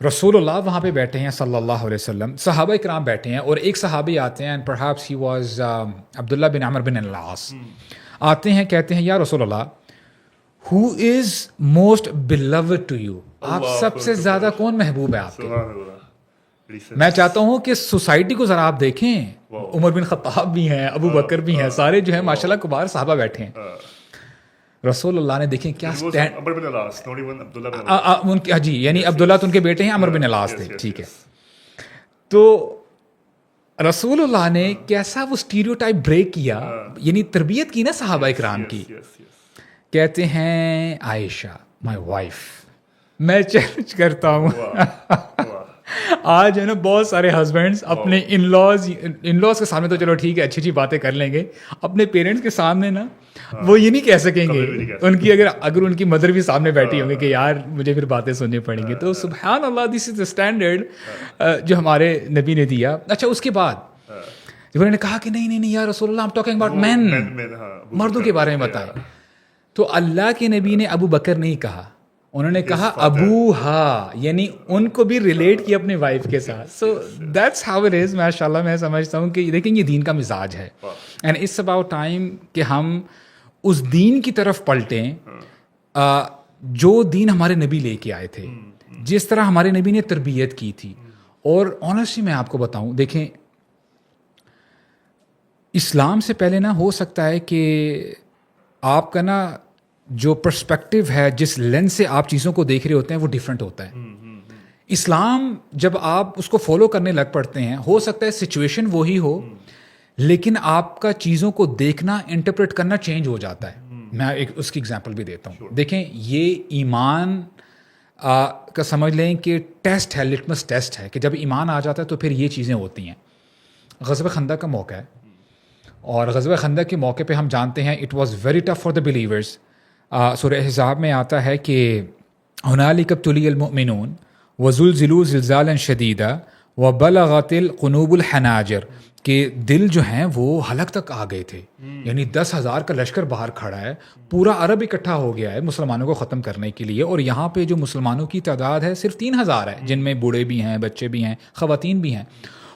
رسول اللہ وہاں پہ بیٹھے ہیں صلی اللہ علیہ وسلم، صحابہ کرام بیٹھے ہیں، اور ایک صحابی آتے ہیں، اینڈ پرہیپس ہی واز عبداللہ بن عمر بن العاص، آتے ہیں، کہتے ہیں یا رسول اللہ who is most beloved to you، آپ سب سے زیادہ کون محبوب ہے آپ کے؟ میں چاہتا ہوں کہ سوسائٹی کو ذرا آپ دیکھیں، عمر بن خطاب بھی ہیں، ابو بکر بھی ہیں، سارے جو ہیں ماشاءاللہ کبار صحابہ بیٹھے ہیں. رسول اللہ نے دیکھیں کیا جی، یعنی عبداللہ تو ان کے بیٹے ہیں، عمر بن العاص تھے، ٹھیک ہے. تو رسول اللہ نے کیسا وہ اسٹیریوٹائپ بریک کیا، یعنی تربیت کی نا صحابہ اکرام کی. کہتے ہیں عائشہ مائی وائف. میں چیلنج کرتا ہوں آج ہے نا بہت سارے ہسبینڈس اپنے ان لاز کے سامنے تو چلو ٹھیک ہے اچھی اچھی باتیں کر لیں گے، اپنے پیرنٹس کے سامنے نا وہ یہ نہیں کہہ سکیں گے. ان کی اگر ان کی مدر بھی سامنے بیٹھی ہوں گی کہ یار مجھے پھر باتیں سننی پڑیں گی. تو سبحان اللہ، دس از دا اسٹینڈرڈ جو ہمارے نبی نے دیا. اچھا، اس کے بعد جب انہوں نے کہا کہ نہیں یا رسول اللہ، I'm talking about men، مردوں کے بارے میں بتائیں، تو اللہ کے نبی نے ابو بکر نہیں کہا، انہوں نے کہا ابو ہا، یعنی ان کو بھی ریلیٹ کیا اپنے وائف کے ساتھ. سو دیٹس ہاؤ اٹ از. ماشاء اللہ میں سمجھتا ہوں کہ دیکھیں یہ دین کا مزاج ہے، اینڈ اٹس اباؤٹ ٹائم کہ ہم اس دین کی طرف پلٹیں جو دین ہمارے نبی لے کے آئے تھے، جس طرح ہمارے نبی نے تربیت کی تھی. اور آنیسٹلی میں آپ کو بتاؤں، دیکھیں اسلام سے پہلے نا ہو سکتا ہے کہ آپ کا نا جو پرسپیکٹو ہے، جس لینس سے آپ چیزوں کو دیکھ رہے ہوتے ہیں وہ ڈیفرنٹ ہوتا ہے. اسلام جب آپ اس کو فالو کرنے لگ پڑتے ہیں، ہو سکتا ہے سچویشن وہی ہو لیکن آپ کا چیزوں کو دیکھنا، انٹرپریٹ کرنا چینج ہو جاتا ہے. میں اس کی اگزامپل بھی دیتا ہوں. دیکھیں یہ ایمان کا سمجھ لیں کہ ٹیسٹ ہے، لٹمس ٹیسٹ ہے، کہ جب ایمان آ جاتا ہے تو پھر یہ چیزیں ہوتی ہیں. غزوہ خندق کا موقع ہے، اور غزوہ خندق کے موقع پہ ہم جانتے ہیں it was very tough for the believers. سورہ احزاب میں آتا ہے کہ ہنالک ابتلی المؤمنون وزلزلوا زلزالا شدیدا وبلغت القلوب الحناجر، کہ دل جو ہیں وہ حلق تک آ گئے تھے. یعنی 10,000 کا لشکر باہر کھڑا ہے، پورا عرب اکٹھا ہو گیا ہے مسلمانوں کو ختم کرنے کے لیے، اور یہاں پہ جو مسلمانوں کی تعداد ہے صرف 3,000 ہے، جن میں بوڑھے بھی ہیں، بچے بھی ہیں، خواتین بھی ہیں،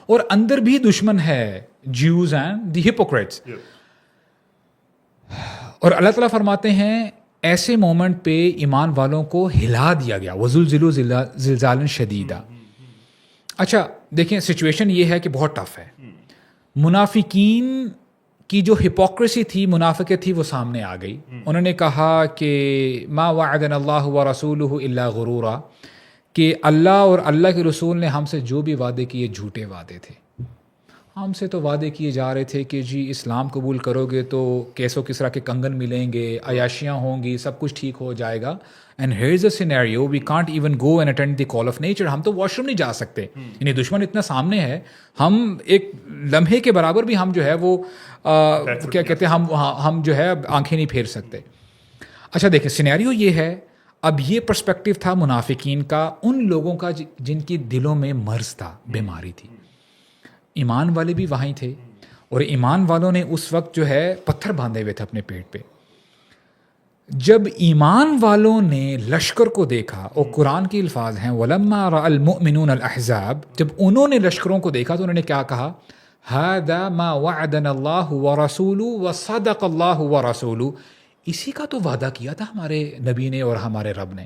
اور اندر بھی دشمن ہے، جیوز اینڈ دی ہپوکریٹس. اور اللہ تعالیٰ فرماتے ہیں ایسے مومنٹ پہ ایمان والوں کو ہلا دیا گیا، وزلزلوا زلزالا شدیدا. اچھا دیکھیں سچویشن یہ ہے کہ بہت ٹف ہے. منافقین کی جو ہپوکریسی تھی، منافقت تھی، وہ سامنے آ گئی. انہوں نے کہا کہ ما وعدنا اللہ ورسولہ الا غرورا، کہ اللہ اور اللہ کے رسول نے ہم سے جو بھی وعدے کیے جھوٹے وعدے تھے. ہم سے تو وعدے کیے جا رہے تھے کہ جی اسلام قبول کرو گے تو کیس و کسرا کے کنگن ملیں گے، عیاشیاں ہوں گی، سب کچھ ٹھیک ہو جائے گا. And here is a scenario we can't even go and attend the call of nature. ہم تو واش روم نہیں جا سکتے، یعنی دشمن اتنا سامنے ہے، ہم ایک لمحے کے برابر بھی ہم جو ہے وہ کیا کہتے ہیں ہم جو ہے آنکھیں نہیں پھیر سکتے. اچھا دیکھیں سینیریو یہ ہے. اب یہ پرسپیکٹو تھا منافقین کا، ان لوگوں کا جن کی دلوں میں مرض تھا، بیماری تھی. ایمان والے بھی وہیں تھے، اور ایمان والوں نے اس وقت جو ہے پتھر باندھے ہوئے تھے اپنے پیٹ پہ. جب ایمان والوں نے لشکر کو دیکھا، اور قرآن کے الفاظ ہیں وَلَمَّا رَأَى الْمُؤْمِنُونَ الْأَحْزَابَ، جب انہوں نے لشکروں کو دیکھا تو انہوں نے کیا کہا؟ هَذَا مَا وَعَدَنَا اللَّهُ وَرَسُولُهُ وَصَدَقَ اللَّهُ وَرَسُولُهُ. اسی کا تو وعدہ کیا تھا ہمارے نبی نے اور ہمارے رب نے،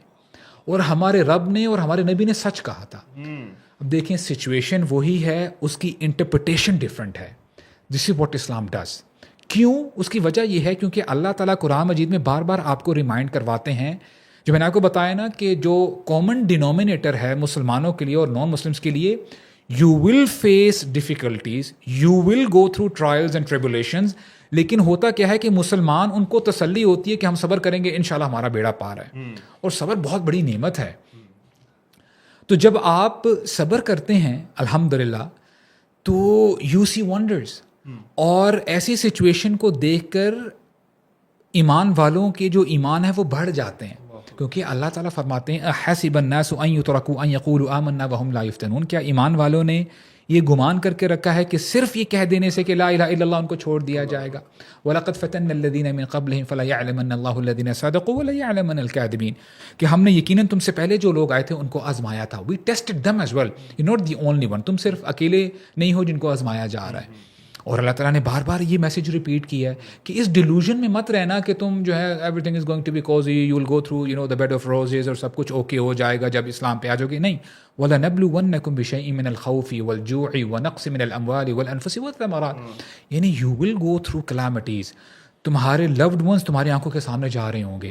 اور ہمارے رب نے اور ہمارے نبی نے سچ کہا تھا. اب دیکھیں سچویشن وہی ہے، اس کی انٹرپریٹیشن ڈفرینٹ ہے. This is what Islam does. کیوں؟ اس کی وجہ یہ ہے کیونکہ اللہ تعالیٰ قرآن مجید میں بار بار آپ کو ریمائنڈ کرواتے ہیں، جو میں نے آپ کو بتایا نا کہ جو کامن ڈینومینیٹر ہے مسلمانوں کے لیے اور نان مسلمس کے لیے، you will face difficulties, you will go through trials and tribulations. لیکن ہوتا کیا ہے کہ مسلمان ان کو تسلی ہوتی ہے کہ ہم صبر کریں گے انشاءاللہ ہمارا بیڑا پار ہے. اور صبر بہت بڑی نعمت ہے. تو جب آپ صبر کرتے ہیں الحمدللہ تو یو سی ونڈرز. اور ایسی سچویشن کو دیکھ کر ایمان والوں کے جو ایمان ہے وہ بڑھ جاتے ہیں، کیونکہ اللہ تعالیٰ فرماتے ہیں احسب الناس ان یترکوا ان یقولوا آمنا وهم لا یفتنون. کیا ایمان والوں نے یہ گمان کر کے رکھا ہے کہ صرف یہ کہہ دینے سے کہ لا الہ الا اللہ ان کو چھوڑ دیا جائے گا؟ وَلَقَدْ فَتَنَّا الَّذِينَ مِن قَبْلِهِمْ فَلَيَعْلَمَنَّ اللَّهُ الَّذِينَ صَدَقُوا وَلَيَعْلَمَنَّ الْكَاذِبِينَ. کہ ہم نے یقیناً تم سے پہلے جو لوگ آئے تھے ان کو آزمایا تھا. We tested them as well. You're not the only one. تم صرف اکیلے نہیں ہو جن کو آزمایا جا رہا ہے. اور اللہ تعالیٰ نے بار بار یہ میسیج ریپیٹ کیا ہے کہ اس ڈیلوژن میں مت رہنا کہ تم جو ہے everything is going to be cosy, you will go through the bed of roses اور سب کچھ اوکے ہو جائے گا جب اسلام پہ آ جاؤ گے. نہیں، وَلَنَبْلُوَنَّكُمْ بِشَيْءٍ مِّنَ الْخَوْفِ وَالْجُوعِ وَنَقْصٍ مِّنَ الْأَمْوَالِ وَالْأَنفُسِ وَالثَّمَرَاتِ. یعنی you will go through calamities. تمہارے لوڈ ونس تمہاری آنکھوں کے سامنے جا رہے ہوں گے.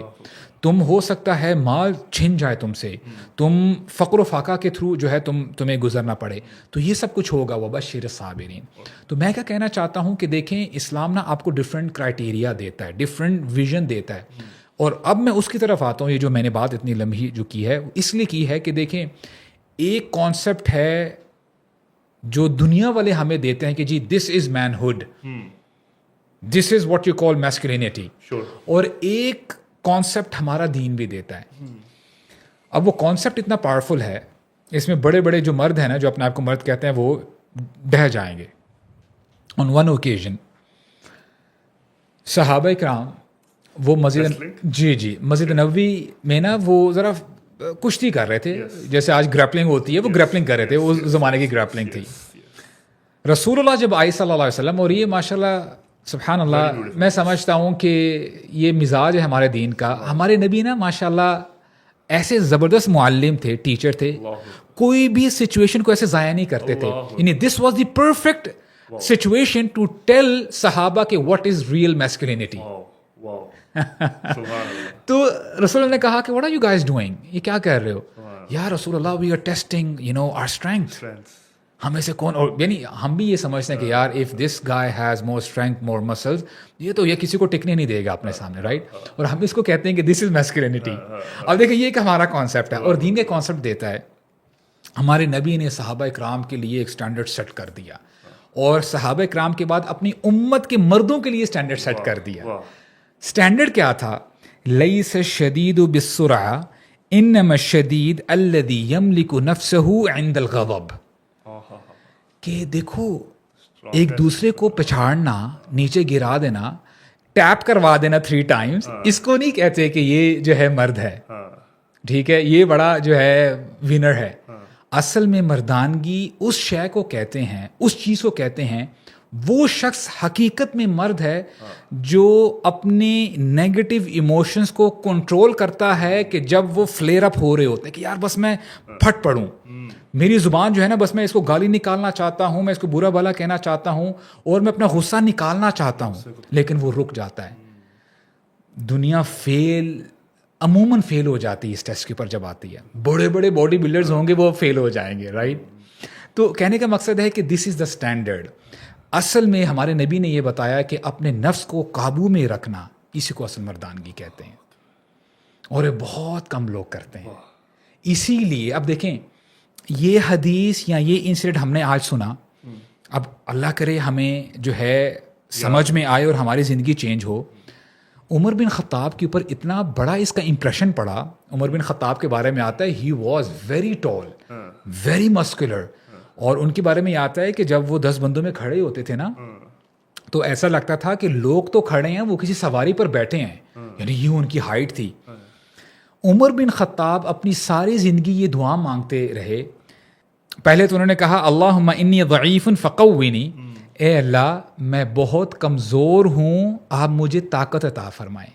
تم ہو سکتا ہے مال چھن جائے تم سے، تم فقر و فاقہ کے تھرو جو ہے تمہیں گزرنا پڑے. تو یہ سب کچھ ہوگا. وَبَشِّرِ الصَّابِرِينَ. تو میں کیا کہنا چاہتا ہوں کہ دیکھیں اسلام نا آپ کو ڈفرینٹ کرائٹیریا دیتا ہے، ڈفرینٹ ویژن دیتا ہے. اور اب میں اس کی طرف آتا ہوں. یہ جو میں نے بات اتنی لمبی جو کی ہے اس لیے کی ہے کہ دیکھیں ایک کانسیپٹ ہے جو دنیا والے ہمیں دیتے ہیں کہ جی this is manhood, this is what you call masculinity. اور ایک کانسیپٹ ہمارا دین بھی دیتا ہے. اب وہ کانسیپٹ اتنا پاورفل ہے، اس میں بڑے بڑے جو مرد ہیں نا، جو اپنے آپ کو مرد کہتے ہیں، وہ ڈہ جائیں گے. آن ون اوکیزن صحابہ کرام وہ مسجد نبوی میں نا وہ ذرا کشتی کر رہے تھے، جیسے آج گریپلنگ ہوتی ہے، وہ گریپلنگ کر رہے تھے. اس زمانے کی گریپلنگ تھی. رسول اللہ جب آئے صلی اللہ علیہ وسلم، اور یہ ماشاء اللہ سبحان اللہ میں سمجھتا ہوں کہ یہ مزاج ہے ہمارے دین کا. ہمارے نبی نا ماشاء اللہ ایسے زبردست معلم تھے، ٹیچر تھے، کوئی بھی سچویشن کو ایسے ضائع نہیں کرتے تھے. یعنی this was the perfect situation to tell صحابہ کہ واٹ از ریئل میسکولینٹی. تو رسول اللہ نے کہا کہ what are you guys doing, یہ کیا کر رہے ہو؟ یا رسول اللہ we are testing our strength. ہمیں سے کون، اور یعنی ہم بھی یہ سمجھتے ہیں کہ یار if this guy has more strength more muscles, یہ کسی کو ٹکنے نہیں دے گا اپنے سامنے، رائٹ؟ اور ہم اس کو کہتے ہیں کہ دس از میسکولینٹی. اب دیکھیں یہ ایک ہمارا کانسیپٹ ہے، اور دین کا کانسیپٹ دیتا ہے. ہمارے نبی نے صحابہ اکرام کے لیے ایک اسٹینڈرڈ سیٹ کر دیا، اور صحابہ اکرام کے بعد اپنی امت کے مردوں کے لیے اسٹینڈرڈ سیٹ کر دیا. اسٹینڈرڈ کیا تھا؟ لیس الشدید بالسرعہ انما الشدید الذی یملک نفسہ عند الغضب. کہ دیکھو ایک دوسرے کو پچھاڑنا، نیچے گرا دینا، ٹیپ کروا دینا 3 times، اس کو نہیں کہتے کہ یہ جو ہے مرد ہے، ٹھیک ہے، یہ بڑا جو ہے ونر ہے. اصل میں مردانگی اس شے کو کہتے ہیں، اس چیز کو کہتے ہیں، وہ شخص حقیقت میں مرد ہے جو اپنے نیگیٹو ایموشنز کو کنٹرول کرتا ہے کہ جب وہ فلیئر اپ ہو رہے ہوتے ہیں کہ یار بس میں پھٹ پڑوں، میری زبان جو ہے نا بس میں اس کو گالی نکالنا چاہتا ہوں, میں اس کو برا بھلا کہنا چاہتا ہوں اور میں اپنا غصہ نکالنا چاہتا ہوں, لیکن وہ رک جاتا ہے. دنیا عموماً فیل ہو جاتی ہے اس ٹیسٹ کے اوپر جب آتی ہے. بڑے بڑے باڈی بلڈرز ہوں گے وہ فیل ہو جائیں گے, رائٹ. تو کہنے کا مقصد ہے کہ دس از دا اسٹینڈرڈ. اصل میں ہمارے نبی نے یہ بتایا کہ اپنے نفس کو قابو میں رکھنا, اسی کو اصل مردانگی کہتے ہیں, اور یہ بہت کم لوگ کرتے ہیں. اسی لیے اب دیکھیں یہ حدیث یا یہ انسیڈنٹ ہم نے آج سنا, اب اللہ کرے ہمیں جو ہے سمجھ میں آئے اور ہماری زندگی چینج ہو. عمر بن خطاب کے اوپر اتنا بڑا اس کا امپریشن پڑا. عمر بن خطاب کے بارے میں آتا ہے he was very tall, very muscular, اور ان کے بارے میں یہ آتا ہے کہ جب وہ 10 بندوں میں کھڑے ہوتے تھے نا تو ایسا لگتا تھا کہ لوگ تو کھڑے ہیں, وہ کسی سواری پر بیٹھے ہیں, یعنی یہ ان کی ہائٹ تھی. عمر بن خطاب اپنی ساری زندگی یہ دعا مانگتے رہے. پہلے تو انہوں نے کہا اللہم انی ضعیف فقوینی, اے اللہ میں بہت کمزور ہوں, آپ مجھے طاقت عطا فرمائیں.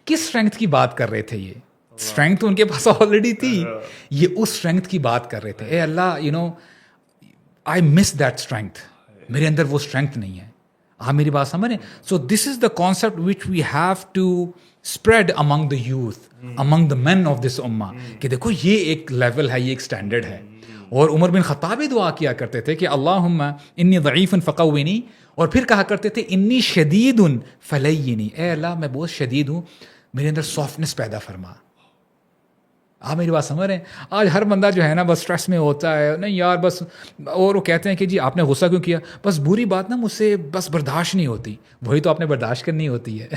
کس اسٹرینگتھ کی بات کر رہے تھے؟ یہ اسٹرینگتھ تو ان کے پاس آلریڈی تھی, یہ اس اسٹرینگتھ کی بات کر رہے تھے. اے اللہ آئی مس دیٹ اسٹرینگتھ, میرے اندر وہ اسٹرینگتھ نہیں ہے. آپ میری بات سمجھ رہے ہیں؟ So this is the concept which we have to spread among the youth, among the men of this امہ, کہ دیکھو یہ ایک لیول ہے, یہ ایک اسٹینڈرڈ ہے. اور عمر بن خطاب دعا کیا کرتے تھے کہ اللہم انی ضعیف فقوینی, اور پھر کہا کرتے تھے انی شدید فلینی, اے اللہ میں بہت شدید ہوں, میرے اندر سافٹنس پیدا فرما. آپ میری بات سمجھ رہے ہیں؟ آج ہر بندہ جو ہے نا بس اسٹریس میں ہوتا ہے, نہیں یار بس, اور وہ کہتے ہیں کہ جی آپ نے غصہ کیوں کیا؟ بس بری بات نا مجھ سے بس برداشت نہیں ہوتی. وہی تو آپ نے برداشت کرنی ہوتی ہے.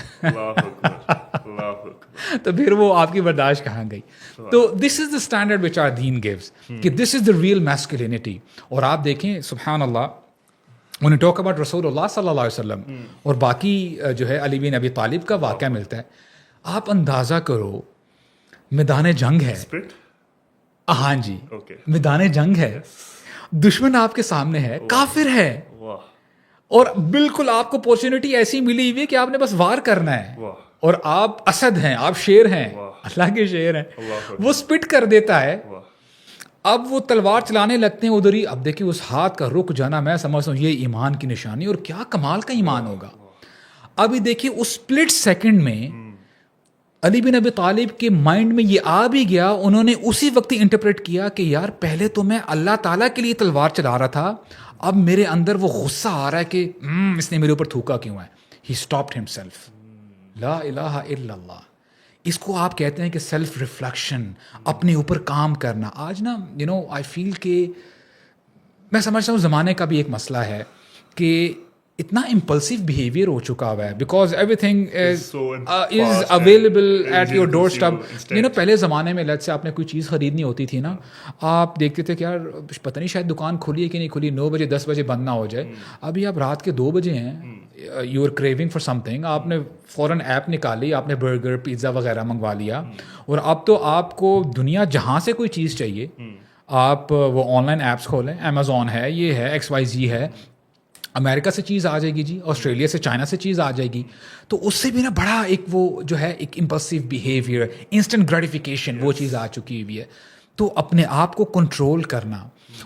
تو پھر وہ آپ کی برداشت کہاں گئی؟ تو this is the standard which are then gives, کہ this is the real masculinity. اور آپ دیکھیں سبحان اللہ, when you talk about رسول اللہ صلی اللہ علیہ وسلم, اور باقی جو ہے علی بن ابی طالب کا واقعہ ملتا ہے. آپ اندازہ کرو میدان جنگ ہے, ہاں جی میدان جنگ ہے, دشمن آپ کے سامنے ہے, کافر ہے, اور بالکل آپ کو اپورچونٹی ایسی ملی ہوئی ہے کہ آپ نے بس وار کرنا ہے, اور آپ اسد ہیں, آپ شیر ہیں, اللہ کے شیر ہیں. وہ سپٹ کر دیتا ہے, اب وہ تلوار چلانے لگتے ہیں ادھر ہی. اب دیکھیے اس ہاتھ کا رک جانا, میں سمجھتا ہوں یہ ایمان کی نشانی, اور کیا کمال کا ایمان ہوگا. ابھی دیکھیے اس سپلٹ سیکنڈ میں علی بن ابی طالب کے مائنڈ میں یہ آ بھی گیا, انہوں نے اسی وقت انٹرپریٹ کیا کہ یار پہلے تو میں اللہ تعالیٰ کے لیے تلوار چلا رہا تھا, اب میرے اندر وہ غصہ آ رہا ہے کہ اس نے میرے اوپر تھوکا کیوں ہے. ہی اسٹاپڈ ہمسیلف. لا الہ الا اللہ. اس کو آپ کہتے ہیں کہ سیلف ریفلیکشن, اپنے اوپر کام کرنا. آج نا آئی فیل کہ میں سمجھتا ہوں زمانے کا بھی ایک مسئلہ ہے کہ اتنا امپلسو بیہیویئر ہو چکا ہوا ہے, because everything is available at your doorstep. پہلے زمانے میں لیٹ سے آپ نے کوئی چیز خریدنی ہوتی تھی نا, آپ دیکھتے تھے کہ یار پتہ نہیں شاید دکان کھلی ہے کہ نہیں کھلی, 9 بجے 10 بجے بند نہ ہو جائے. ابھی آپ رات کے 2 بجے ہیں, you are craving for something, آپ نے فوراً ایپ نکالی, آپ نے برگر پیزا وغیرہ منگوا لیا, اور اب تو آپ کو دنیا جہاں سے کوئی چیز چاہیے آپ وہ آن لائن ایپس کھولیں, امیزون ہے, یہ ہے, XYZ ہے, امریکہ سے چیز آ جائے گی جی, آسٹریلیا سے چائنا سے چیز آ جائے گی. تو اس سے بھی نا بڑا ایک وہ جو ہے ایک امپلسو بیہیویئر, انسٹنٹ گریٹیفیکیشن, وہ چیز آ چکی ہوئی ہے. تو اپنے آپ کو کنٹرول کرنا,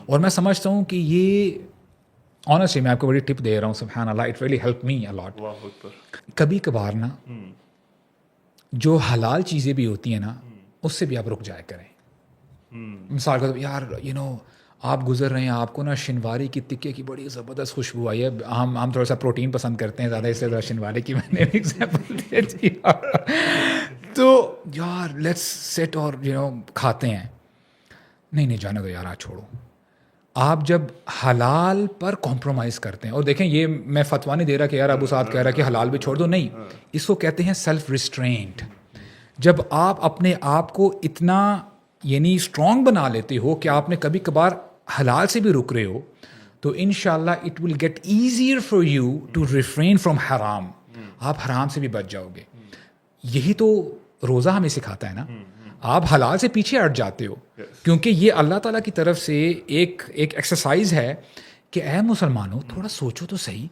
اور میں سمجھتا ہوں کہ یہ آنیسٹلی میں آپ کو بڑی ٹپ دے رہا ہوں, سبحان اللہ, اٹ ریئلی ہیلپ می اے لاٹ. کبھی کبھار نا جو حلال چیزیں بھی ہوتی ہیں نا اس سے بھی آپ رک جایا کریں. مثال کے طور پر یار آپ گزر رہے ہیں, آپ کو نا شنواری کی تکے کی بڑی زبردست خوشبو آئی ہے. ہم تھوڑا سا پروٹین پسند کرتے ہیں زیادہ, اس سے شنواری کی میں نے ایگزامپل دے دی. تو یار لیٹس سیٹ اور کھاتے ہیں. نہیں جانے دو یار, چھوڑو. آپ جب حلال پر کمپرومائز کرتے ہیں, اور دیکھیں یہ میں فتویٰ نہیں دے رہا کہ یار ابو سعد کہہ رہا کہ حلال بھی چھوڑ دو, نہیں, اس کو کہتے ہیں سیلف ریسٹرینٹ. جب آپ اپنے آپ کو اتنا اسٹرانگ بنا لیتے ہو کہ آپ نے کبھی کبھار حلال سے بھی رک رہے ہو, تو انشاءاللہ it will get easier for you to refrain from حرام. آپ حرام سے بھی بچ جاؤ گے. یہی تو روزہ ہمیں سکھاتا ہے نا. آپ حلال سے پیچھے ہٹ جاتے ہو, کیونکہ یہ اللہ تعالیٰ کی طرف سے ایک ایکسرسائز ہے کہ اے مسلمانوں تھوڑا سوچو تو صحیح,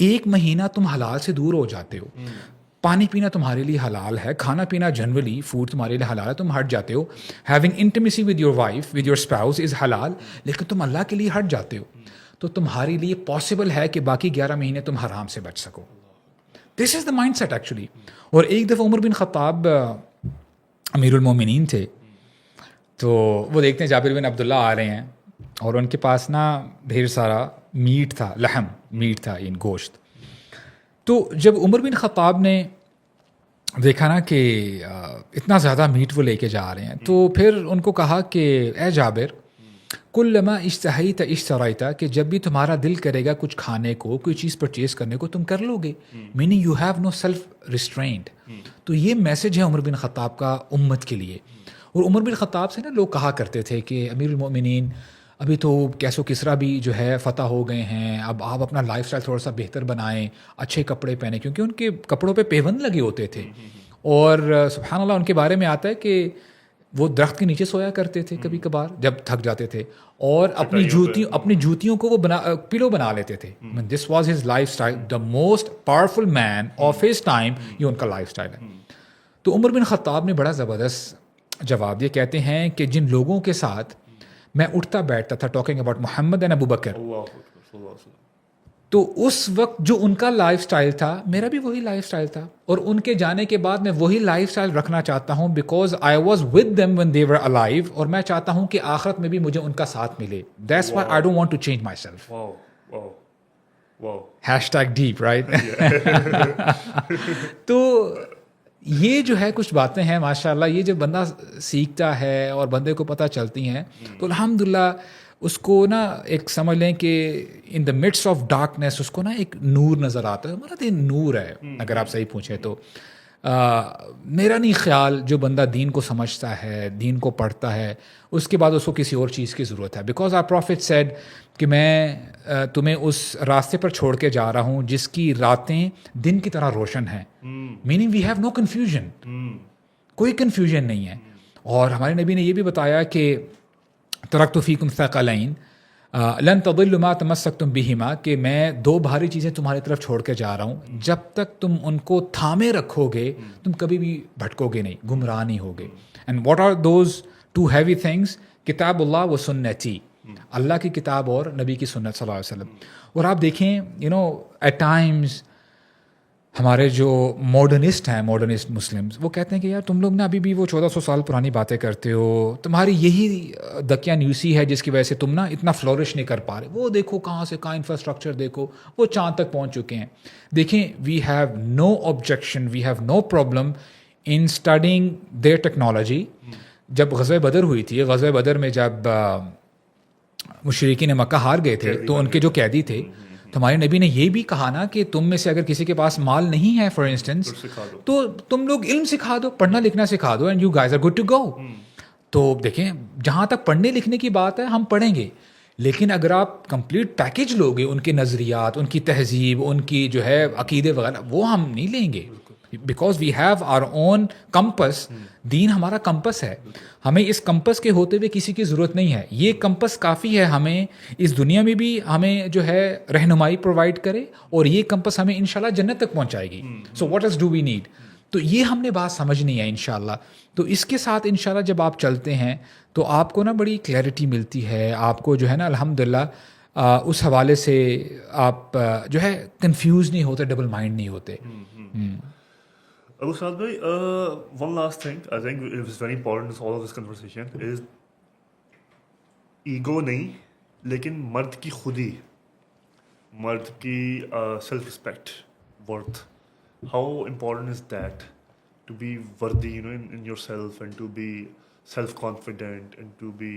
1 مہینہ تم حلال سے دور ہو جاتے ہو, پانی پینا تمہارے لیے حلال ہے, کھانا پینا جنرلی فوڈ تمہارے لیے حلال ہے, تم ہٹ جاتے ہو. Having intimacy with your wife with your spouse is حلال, لیکن تم اللہ کے لیے ہٹ جاتے ہو, تو تمہارے لیے پاسبل ہے کہ باقی 11 مہینے تم حرام سے بچ سکو. دس is the mind set actually. اور ایک دفعہ عمر بن خطاب امیر المومنین تھے, تو وہ دیکھتے ہیں جابر بن عبداللہ آ رہے ہیں اور ان کے پاس نا ڈھیر سارا میٹ تھا, لحم میٹ تھا, ان گوشت. تو جب عمر بن خطاب نے دیکھا نا کہ اتنا زیادہ میٹ وہ لے کے جا رہے ہیں, تو پھر ان کو کہا کہ اے جابر, کلما اشتہیت اشتریت, کہ جب بھی تمہارا دل کرے گا کچھ کھانے کو, کوئی چیز پرچیز کرنے کو, تم کر لو گے. Meaning you have no self restraint. تو یہ میسج ہے عمر بن خطاب کا امت کے لیے. اور عمر بن خطاب سے نا لوگ کہا کرتے تھے کہ امیر المؤمنین ابھی تو کیسو کسرا بھی جو ہے فتح ہو گئے ہیں, اب آپ اپنا لائف اسٹائل تھوڑا سا بہتر بنائیں, اچھے کپڑے پہنیں, کیونکہ ان کے کپڑوں پہ پیوند لگے ہوتے تھے. اور سبحان اللہ ان کے بارے میں آتا ہے کہ وہ درخت کے نیچے سویا کرتے تھے کبھی کبھار جب تھک جاتے تھے, اور اپنی جوتیوں کو وہ پلو بنا لیتے تھے. This was his lifestyle. The most powerful man of his time, یہ ان کا لائف اسٹائل ہے. تو عمر بن خطاب نے بڑا زبردست جواب دیا. کہتے ہیں کہ جن لوگوں کے ساتھ میں اٹھتا بیٹھتا تھا, talking about Muhammad and Abu Bakr, تو اس وقت جو ان کا لائف سٹائل تھا میرا بھی وہی لائف سٹائل تھا, اور ان کے جانے کے بعد میں وہی لائف سٹائل رکھنا چاہتا ہوں, because I was with them when they were alive, اور میں چاہتا ہوں کہ آخرت میں بھی مجھے ان کا ساتھ ملے. That's why I don't want to change myself. #deep, right? تو یہ جو ہے کچھ باتیں ہیں ماشاء اللہ, یہ جب بندہ سیکھتا ہے اور بندے کو پتہ چلتی ہیں تو الحمدللہ اس کو نا ایک سمجھ لیں کہ ان دا مڈس آف ڈارکنیس اس کو نا ایک نور نظر آتا ہے. ہمارا دین نور ہے اگر آپ صحیح پوچھیں تو. میرا نہیں خیال جو بندہ دین کو سمجھتا ہے, دین کو پڑھتا ہے, اس کے بعد اس کو کسی اور چیز کی ضرورت ہے. بیکاز آور پروفٹ سیڈ کہ میں تمہیں اس راستے پر چھوڑ کے جا رہا ہوں جس کی راتیں دن کی طرح روشن ہیں. Meaning we have no confusion, کوئی کنفیوژن نہیں ہے. اور ہمارے نبی نے یہ بھی بتایا کہ ترکت فیکم ثقلین لن تضلوا ما تمسکتم بہما, کہ میں 2 بھاری چیزیں تمہاری طرف چھوڑ کے جا رہا ہوں, جب تک تم ان کو تھامے رکھو گے تم کبھی بھی بھٹکو گے نہیں, گمراہ نہیں ہوگے. And what are those 2 heavy things? کتاب اللہ و سنتی, اللہ کی کتاب اور نبی کی سنت صلی اللہ علیہ وسلم. اور آپ دیکھیں ایٹ ٹائمز ہمارے جو ماڈرنسٹ ہیں, ماڈرنسٹ مسلمز, وہ کہتے ہیں کہ یار تم لوگ نا ابھی بھی وہ 1400 سال پرانی باتیں کرتے ہو, تمہاری یہی دکیا نیوسی ہے جس کی وجہ سے تم نا اتنا فلورش نہیں کر پا رہے. وہ دیکھو کہاں سے کہاں انفراسٹرکچر دیکھو, وہ چاند تک پہنچ چکے ہیں. دیکھیں we have no objection, we have no problem in studying their technology. جب غزوہ بدر ہوئی تھی, غزوہ بدر میں جب مشرکین مکہ ہار گئے تھے تو ان کے جو قیدی تھے, تو ہمارے نبی نے یہ بھی کہا نا کہ تم میں سے اگر کسی کے پاس مال نہیں ہے فار انسٹنس, تو تم لوگ علم سکھا دو, پڑھنا لکھنا سکھا دو, and you guys are good to go. تو دیکھیں جہاں تک پڑھنے لکھنے کی بات ہے ہم پڑھیں گے, لیکن اگر آپ کمپلیٹ پیکیج لوگے, ان کے نظریات, ان کی تہذیب, ان کی جو ہے عقیدے وغیرہ, وہ ہم نہیں لیں گے. Because we have our own campus. Then ہمارا کمپس ہے, ہمیں اس کمپس کے ہوتے ہوئے کسی کی ضرورت نہیں ہے. یہ کمپس کافی ہے ہمیں اس دنیا میں بھی ہمیں جو ہے رہنمائی پرووائڈ کرے, اور یہ کمپس ہمیں انشاءاللہ جنت تک پہنچائے گی. So what else do we need? تو یہ ہم نے بات سمجھنی ہے انشاءاللہ. تو اس کے ساتھ انشاءاللہ جب آپ چلتے ہیں تو آپ کو نا بڑی کلیئرٹی ملتی ہے, آپ کو جو ہے نا الحمدللہ اس حوالے سے آپ جو ہے کنفیوز نہیں ہوتے, ڈبل مائنڈ نہیں ہوتے. Abu Saad bhai, one last thing I think is very important in all of this conversation is ego نہیں لیکن مرد کی خودی, مرد کی self respect, worth. How important is that to be worthy, in yourself, and to be self confident, and to be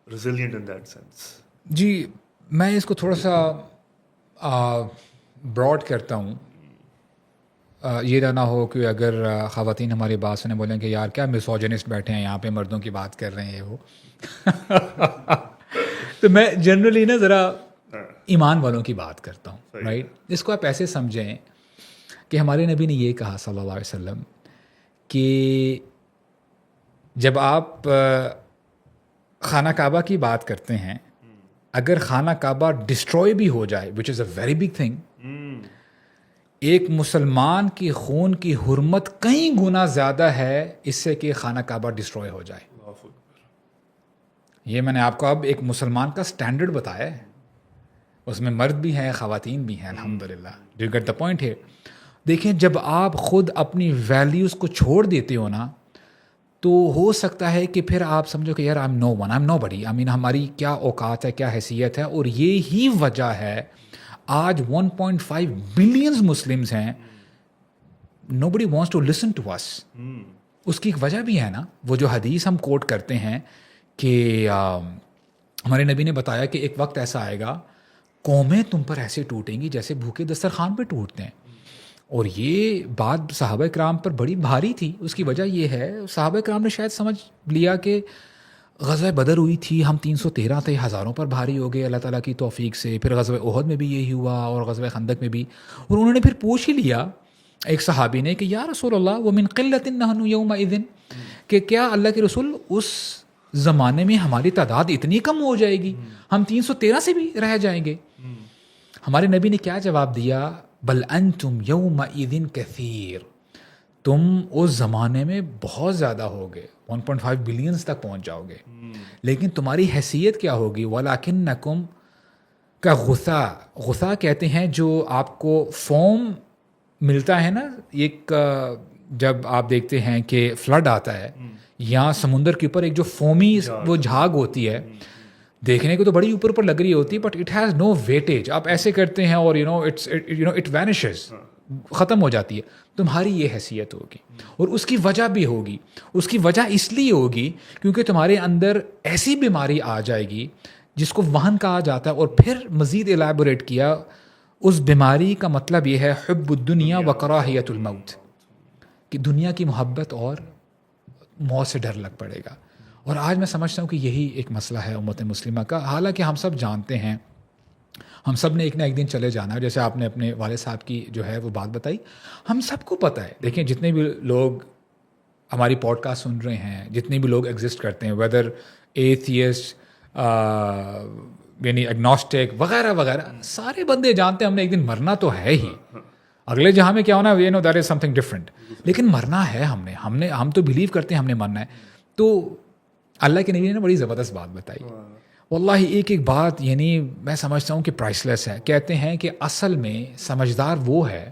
resilient in that sense? جی میں اس کو تھوڑا سا براڈ کرتا ہوں. یہ نہ ہو کہ اگر خواتین ہماری بات سنیں بولیں کہ یار کیا میسوجنسٹ بیٹھے ہیں یہاں پہ, مردوں کی بات کر رہے ہیں وہ. تو میں جنرلی نا ذرا ایمان والوں کی بات کرتا ہوں, رائٹ. اس کو آپ ایسے سمجھیں کہ ہمارے نبی نے یہ کہا صلی اللہ علیہ وسلم کہ جب آپ خانہ کعبہ کی بات کرتے ہیں, اگر خانہ کعبہ ڈسٹروائے بھی ہو جائے, وچ از اے ویری بگ تھنگ, ایک مسلمان کی خون کی حرمت کئی گنا زیادہ ہے اس سے کہ خانہ کعبہ ڈسٹروائے ہو جائے. یہ میں نے آپ کو اب ایک مسلمان کا سٹینڈرڈ بتایا ہے. اس میں مرد بھی ہیں, خواتین بھی ہیں, الحمدللہ. Do you get the point here? دیکھیں, جب آپ خود اپنی ویلیوز کو چھوڑ دیتے ہو نا, تو ہو سکتا ہے کہ پھر آپ سمجھو کہ یار I am no one, I am nobody. ہماری کیا اوقات ہے, کیا حیثیت ہے. اور یہی وجہ ہے آج 1.5 بلینز مسلمز ہیں. نو بڈی وانٹس ٹو لسن ٹو اس. اس کی ایک وجہ بھی ہے نا. وہ جو حدیث ہم کوٹ کرتے ہیں کہ ہمارے نبی نے بتایا کہ ایک وقت ایسا آئے گا, قومیں تم پر ایسے ٹوٹیں گی جیسے بھوکے دسترخوان پہ ٹوٹتے ہیں. اور یہ بات صحابہ کرام پر بڑی بھاری تھی. اس کی وجہ یہ ہے, صحابہ کرام نے شاید سمجھ لیا کہ غزوہ بدر ہوئی تھی, ہم 313 تھے, ہزاروں پر بھاری ہو گئے اللہ تعالیٰ کی توفیق سے. پھر غزوہ احد میں بھی یہی ہوا, اور غزوہ خندق میں بھی. اور انہوں نے پھر پوچھ ہی لیا ایک صحابی نے کہ یا رسول اللہ ومن قلۃ نحن یومئذ, کہ کیا اللہ کے رسول اس زمانے میں ہماری تعداد اتنی کم ہو جائے گی, ہم 313 سے بھی رہ جائیں گے. ہمارے نبی نے کیا جواب دیا؟ بل انتم یومئذ کثیر, تم اس زمانے میں بہت زیادہ ہوگے, 1.5 بلینز تک پہنچ جاؤ گے. لیکن تمہاری حیثیت کیا ہوگی؟ وَلَكِنَّكُمْ كَغُثَاء, غثا کہتے ہیں جو آپ کو فوم ملتا ہے نا, ایک جب آپ دیکھتے ہیں کہ فلڈ آتا ہے یا سمندر کے اوپر ایک جو فومی وہ جھاگ ہوتی ہے, دیکھنے کو تو بڑی اوپر پر لگ رہی ہوتی ہے, but it has no weightage. آپ ایسے کرتے ہیں اور اٹ وینشز, ختم ہو جاتی ہے. تمہاری یہ حیثیت ہوگی, اور اس کی وجہ بھی ہوگی. اس کی وجہ اس لیے ہوگی کیونکہ تمہارے اندر ایسی بیماری آ جائے گی جس کو وہن کہا جاتا ہے. اور پھر مزید الیبوریٹ کیا, اس بیماری کا مطلب یہ ہے حب الدنیا و کراہیت الموت, کہ دنیا کی محبت اور موت سے ڈر لگ پڑے گا. اور آج میں سمجھتا ہوں کہ یہی ایک مسئلہ ہے امت مسلمہ کا. حالانکہ ہم سب جانتے ہیں, ہم سب نے ایک نہ ایک دن چلے جانا ہے. جیسے آپ نے اپنے والد صاحب کی جو ہے وہ بات بتائی, ہم سب کو پتہ ہے. دیکھیں, جتنے بھی لوگ ہماری پوڈ کاسٹ سن رہے ہیں, جتنے بھی لوگ ایگزسٹ کرتے ہیں, ویدر ایتھیسٹ یعنی اگنوسٹک وغیرہ وغیرہ, سارے بندے جانتے ہیں ہم نے ایک دن مرنا تو ہے ہی. اگلے جہاں میں کیا ہونا, we know that is something different, لیکن مرنا ہے. ہم تو بلیو کرتے ہیں ہم نے مرنا ہے. تو اللہ کے نبی نے بڑی زبردست بات بتائی واللہ. ایک بات یعنی میں سمجھتا ہوں کہ پرائس لیس ہے. کہتے ہیں کہ اصل میں سمجھدار وہ ہے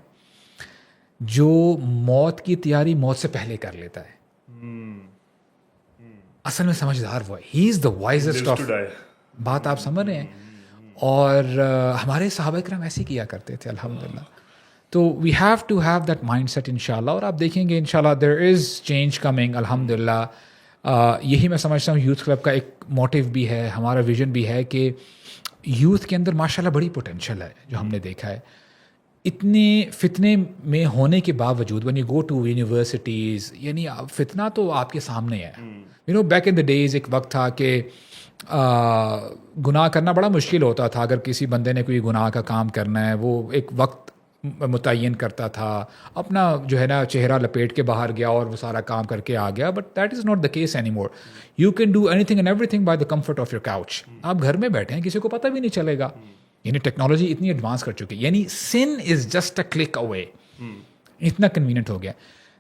جو موت کی تیاری موت سے پہلے کر لیتا ہے. اصل میں سمجھدار وہ ہے. ہی از دا وائزسٹ آف. بات آپ سمجھ رہے ہیں. اور ہمارے صحابہ کرام ایسے کیا کرتے تھے الحمدللہ. تو we have to have that mindset انشاءاللہ. اور آپ دیکھیں گے انشاءاللہ دیر از چینج کمنگ الحمدللہ. یہی میں سمجھتا ہوں یوتھ کلب کا ایک موٹیو بھی ہے, ہمارا ویژن بھی ہے کہ یوتھ کے اندر ماشاءاللہ بڑی پوٹینشل ہے. جو ہم نے دیکھا ہے اتنے فتنے میں ہونے کے باوجود, when you go to universities, یعنی فتنہ تو آپ کے سامنے ہے. بیک ان دا ڈیز ایک وقت تھا کہ گناہ کرنا بڑا مشکل ہوتا تھا. اگر کسی بندے نے کوئی گناہ کا کام کرنا ہے, وہ ایک وقت متعین کرتا تھا, اپنا جو ہے نا چہرہ لپیٹ کے باہر گیا اور وہ سارا کام کر کے آ گیا. But that is not the case any more. You can do any thing and every thing by the comfort of your couch. آپ گھر میں بیٹھے ہیں, کسی کو پتہ بھی نہیں چلے گا. یعنی ٹیکنالوجی اتنی ایڈوانس کر چکی ہے, یعنی سن از جسٹ اے کلک اوے, اتنا کنوینئنٹ ہو گیا.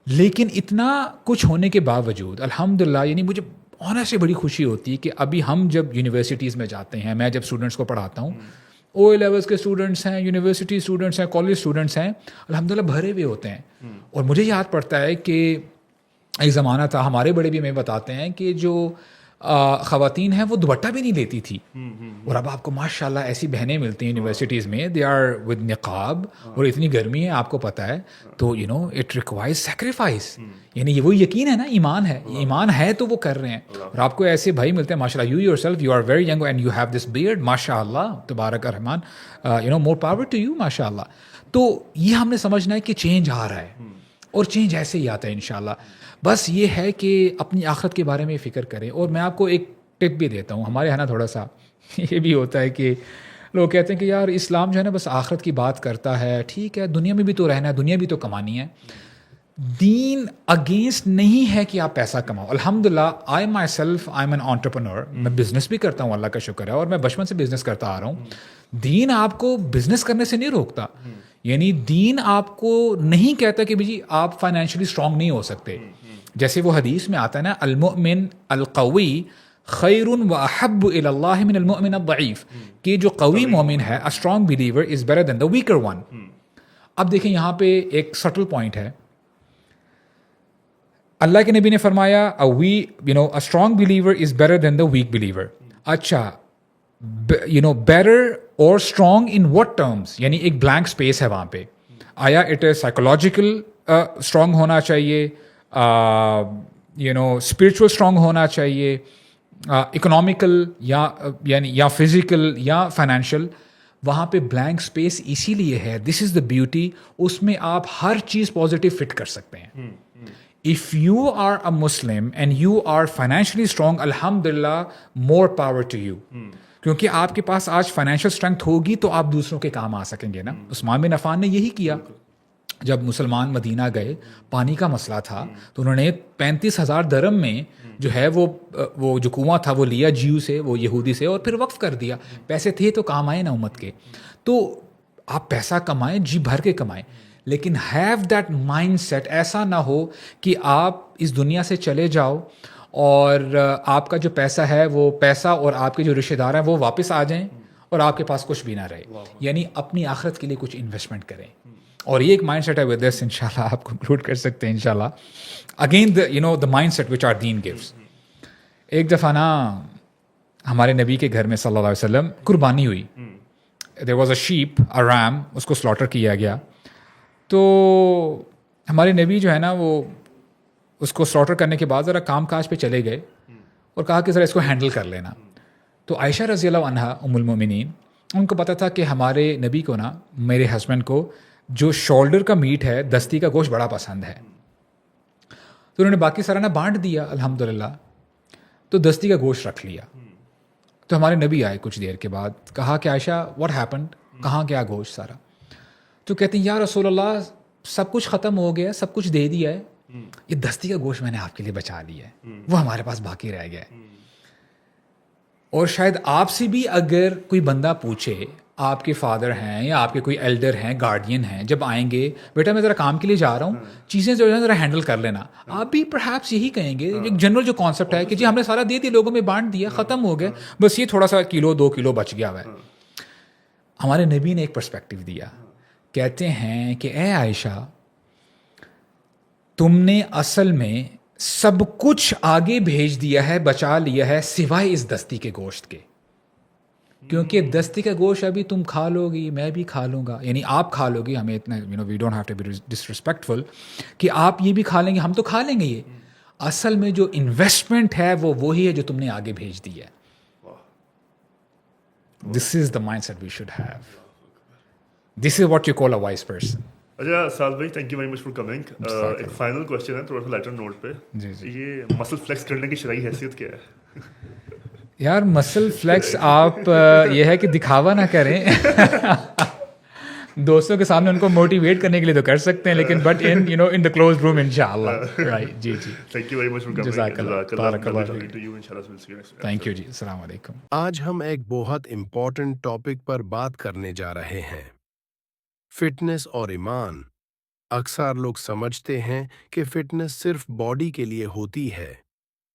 لیکن اتنا کچھ ہونے کے باوجود الحمدللہ, یعنی مجھے آنیسٹلی بڑی خوشی ہوتی ہے کہ ابھی ہم جب یونیورسٹیز میں جاتے ہیں, میں جب اسٹوڈنٹس کو پڑھاتا ہوں, او اے لیولس کے اسٹوڈنٹس ہیں, یونیورسٹی اسٹوڈنٹس ہیں, کالج اسٹوڈنٹس ہیں, الحمدللہ بھرے ہوئے ہوتے ہیں. اور مجھے یاد پڑتا ہے کہ ایک زمانہ تھا, ہمارے بڑے بھی ہمیں بتاتے ہیں کہ جو خواتین ہیں وہ دوپٹہ بھی نہیں لیتی تھی. اور اب آپ کو ماشاءاللہ ایسی بہنیں ملتی ہیں یونیورسٹیز میں, دے آر ود نقاب, اور اتنی گرمی ہے آپ کو پتہ ہے. تو اٹ ریکوائرز سیکریفائس. یعنی یہ وہ یقین ہے نا, ایمان ہے, ایمان ہے تو وہ کر رہے ہیں. اور آپ کو ایسے بھائی ملتے ہیں ماشاءاللہ. You yourself, you are very young and you have this beard, ماشاءاللہ تبارک الرحمن, مور پاور ٹو یو, ماشاءاللہ. تو یہ ہم نے سمجھنا ہے کہ چینج آ رہا ہے, اور چینج ایسے ہی آتا ہے انشاءاللہ. بس یہ ہے کہ اپنی آخرت کے بارے میں فکر کریں. اور میں آپ کو ایک ٹپ بھی دیتا ہوں. ہمارے یہاں نا تھوڑا سا یہ بھی ہوتا ہے کہ لوگ کہتے ہیں کہ یار اسلام جو ہے نا بس آخرت کی بات کرتا ہے. ٹھیک ہے, دنیا میں بھی تو رہنا ہے, دنیا بھی تو کمانی ہے. دین اگینسٹ نہیں ہے کہ آپ پیسہ کماؤ. الحمدللہ I myself I am an entrepreneur. میں بزنس بھی کرتا ہوں, اللہ کا شکر ہے, اور میں بچپن سے بزنس کرتا آ رہا ہوں. دین آپ کو بزنس کرنے سے نہیں روکتا. یعنی دین آپ کو نہیں کہتا کہ جی آپ فائنینشلی اسٹرانگ نہیں ہو سکتے. جیسے وہ حدیث میں آتا ہے نا, المؤمن القوی خیر و احب الی اللہ من المؤمن الضعیف, کہ جو قوی مومن ہے, a strong believer is better than the weaker one. اب دیکھیں یہاں پہ ایک سٹل پوائنٹ ہے. اللہ کے نبی نے فرمایا a strong believer is better than the weak believer. اچھا, better or strong in what terms, یعنی ایک blank space ہے وہاں پہ. آیا it is psychological strong ہونا چاہیے, spiritual strong ہونا چاہیے, economical یا physical یا financial. وہاں پہ blank space اسی لیے ہے, this is the beauty, اس میں آپ ہر چیز positive fit کر سکتے ہیں. If you are a Muslim and you are financially strong, alhamdulillah, more power to you. کیونکہ آپ کے پاس آج فائنینشیل اسٹرینتھ ہوگی تو آپ دوسروں کے کام آ سکیں گے نا. عثمان بن عفان نے یہی کیا. جب مسلمان مدینہ گئے, پانی کا مسئلہ تھا, تو انہوں نے 35,000 درہم میں جو ہے وہ جو کنواں تھا وہ لیا جیو سے, وہ یہودی سے, اور پھر وقف کر دیا. پیسے تھے تو کام آئے نا امت کے. تو آپ پیسہ کمائیں, جی بھر کے کمائیں, لیکن ہیو دیٹ مائنڈ سیٹ. ایسا نہ ہو کہ آپ اس دنیا سے چلے جاؤ اور آپ کا جو پیسہ ہے وہ پیسہ اور آپ کے جو رشتہ دار ہیں وہ واپس آ جائیں اور آپ کے پاس کچھ بھی نہ رہے. یعنی اپنی آخرت کے لیے کچھ انویسٹمنٹ کریں. اور یہ ایک مائنڈ سیٹ ہے, ود دس انشاءاللہ آپ کنکلوڈ کر سکتے ہیں انشاءاللہ. Again the mindset which are then gives. ایک دفعہ نا ہمارے نبی کے گھر میں صلی اللہ علیہ وسلم قربانی ہوئی. دیر واز اے شیپ, اے رام, اس کو سلاٹر کیا گیا. تو ہمارے نبی جو ہے نا وہ اس کو سلاٹر کرنے کے بعد ذرا کام کاج پہ چلے گئے اور کہا کہ ذرا اس کو ہینڈل کر لینا. تو عائشہ رضی اللہ عنہا ام المومنین, ان کو پتہ تھا کہ ہمارے نبی کو نا, میرے ہسبینڈ کو, جو شولڈر کا میٹ ہے, دستی کا گوشت بڑا پسند ہے. تو انہوں نے باقی سارا نا بانٹ دیا الحمدللہ, تو دستی کا گوشت رکھ لیا. تو ہمارے نبی آئے کچھ دیر کے بعد, کہا کہ عائشہ واٹ ہیپنڈ, کہاں گیا گوشت سارا؟ تو کہتے ہیں یا رسول اللہ سب کچھ ختم ہو گیا, سب کچھ دے دیا ہے, یہ دستی کا گوشت میں نے آپ کے لیے بچا لیا ہے, وہ ہمارے پاس باقی رہ گیا ہے. اور شاید آپ سے بھی اگر کوئی بندہ پوچھے, آپ کے فادر ہیں یا آپ کے کوئی ایلڈر ہیں, گارڈین ہیں, جب آئیں گے بیٹا میں ذرا کام کے لیے جا رہا ہوں, چیزیں جو ہے ذرا ہینڈل کر لینا, آپ بھی پرہیپس یہی کہیں گے. ایک جنرل جو کانسیپٹ ہے کہ جی ہم نے سارا دے دیا, لوگوں میں بانٹ دیا, ختم ہو گیا, بس یہ تھوڑا سا کلو 2 کلو بچ گیا ہوا ہے. ہمارے نبی نے ایک پرسپیکٹیو دیا. کہتے ہیں کہ اے عائشہ, تم نے اصل میں سب کچھ آگے بھیج دیا ہے, بچا لیا ہے, سوائے اس دستی کے گوشت کے. کیونکہ دستی کا گوشت ابھی تم کھا لو گی, میں بھی کھا لوں گا, یعنی آپ کھا لو گی, ہمیں اتنا we don't have to be disrespectful کہ آپ یہ بھی کھا لیں گے, ہم تو کھا لیں گے. یہ اصل میں جو انویسٹمنٹ ہے وہ وہی ہے جو تم نے آگے بھیج دی ہے. This is the mindset we should have. This is what you call a wise person. اچھا سعد بھائی, thank you very much for coming. ایک فائنل کوشچن ہے تھوڑا سا لیٹر نوٹ پہ, یہ مسل فلیکس کرنے کی شرعی حیثیت کیا ہے؟ یار مسل فلیکس آپ یہ ہے کہ دکھاوا نہ کریں. دوستوں کے سامنے ان کو موٹیویٹ کرنے کے لیے تو کر سکتے ہیں, لیکن but in the close room انشاءاللہ. رائٹ, جی جی, thank you very much for coming. جزاک اللہ, بارک اللہ فیک. ٹو یو انشاءاللہ will see you next. Thank you جی, السلام علیکم. آج ہم ایک بہت امپورٹنٹ ٹاپک پر بات کرنے جا رہے ہیں, فٹنس اور ایمان. اکثر لوگ سمجھتے ہیں کہ فٹنس صرف باڈی کے لیے ہوتی ہے,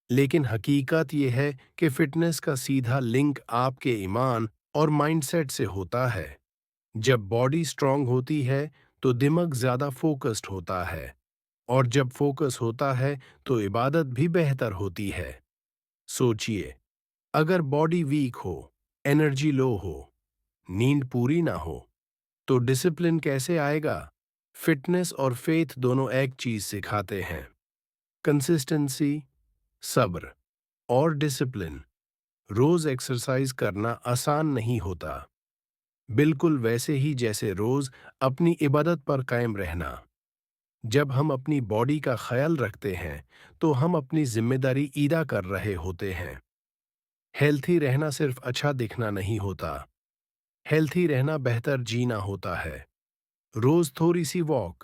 لیکن حقیقت یہ ہے کہ فٹنس کا سیدھا لنک آپ کے ایمان اور مائنڈ سیٹ سے ہوتا ہے. جب باڈی اسٹرانگ ہوتی ہے تو دماغ زیادہ فوکسڈ ہوتا ہے, اور جب فوکس ہوتا ہے تو عبادت بھی بہتر ہوتی ہے. سوچئے, اگر باڈی ویک ہو, انرجی لو ہو, نیند پوری نہ ہو, تو ڈسپلن کیسے آئے گا؟ فٹنس اور فیتھ دونوں ایک چیز سکھاتے ہیں, کنسسٹنسی, صبر اور ڈسپلن. روز ایکسرسائز کرنا آسان نہیں ہوتا, بالکل ویسے ہی جیسے روز اپنی عبادت پر قائم رہنا. جب ہم اپنی باڈی کا خیال رکھتے ہیں تو ہم اپنی ذمہ داری ادا کر رہے ہوتے ہیں. ہیلتھی رہنا صرف اچھا دکھنا نہیں ہوتا, ہیلتھی رہنا بہتر جینا ہوتا ہے. روز تھوڑی سی واک,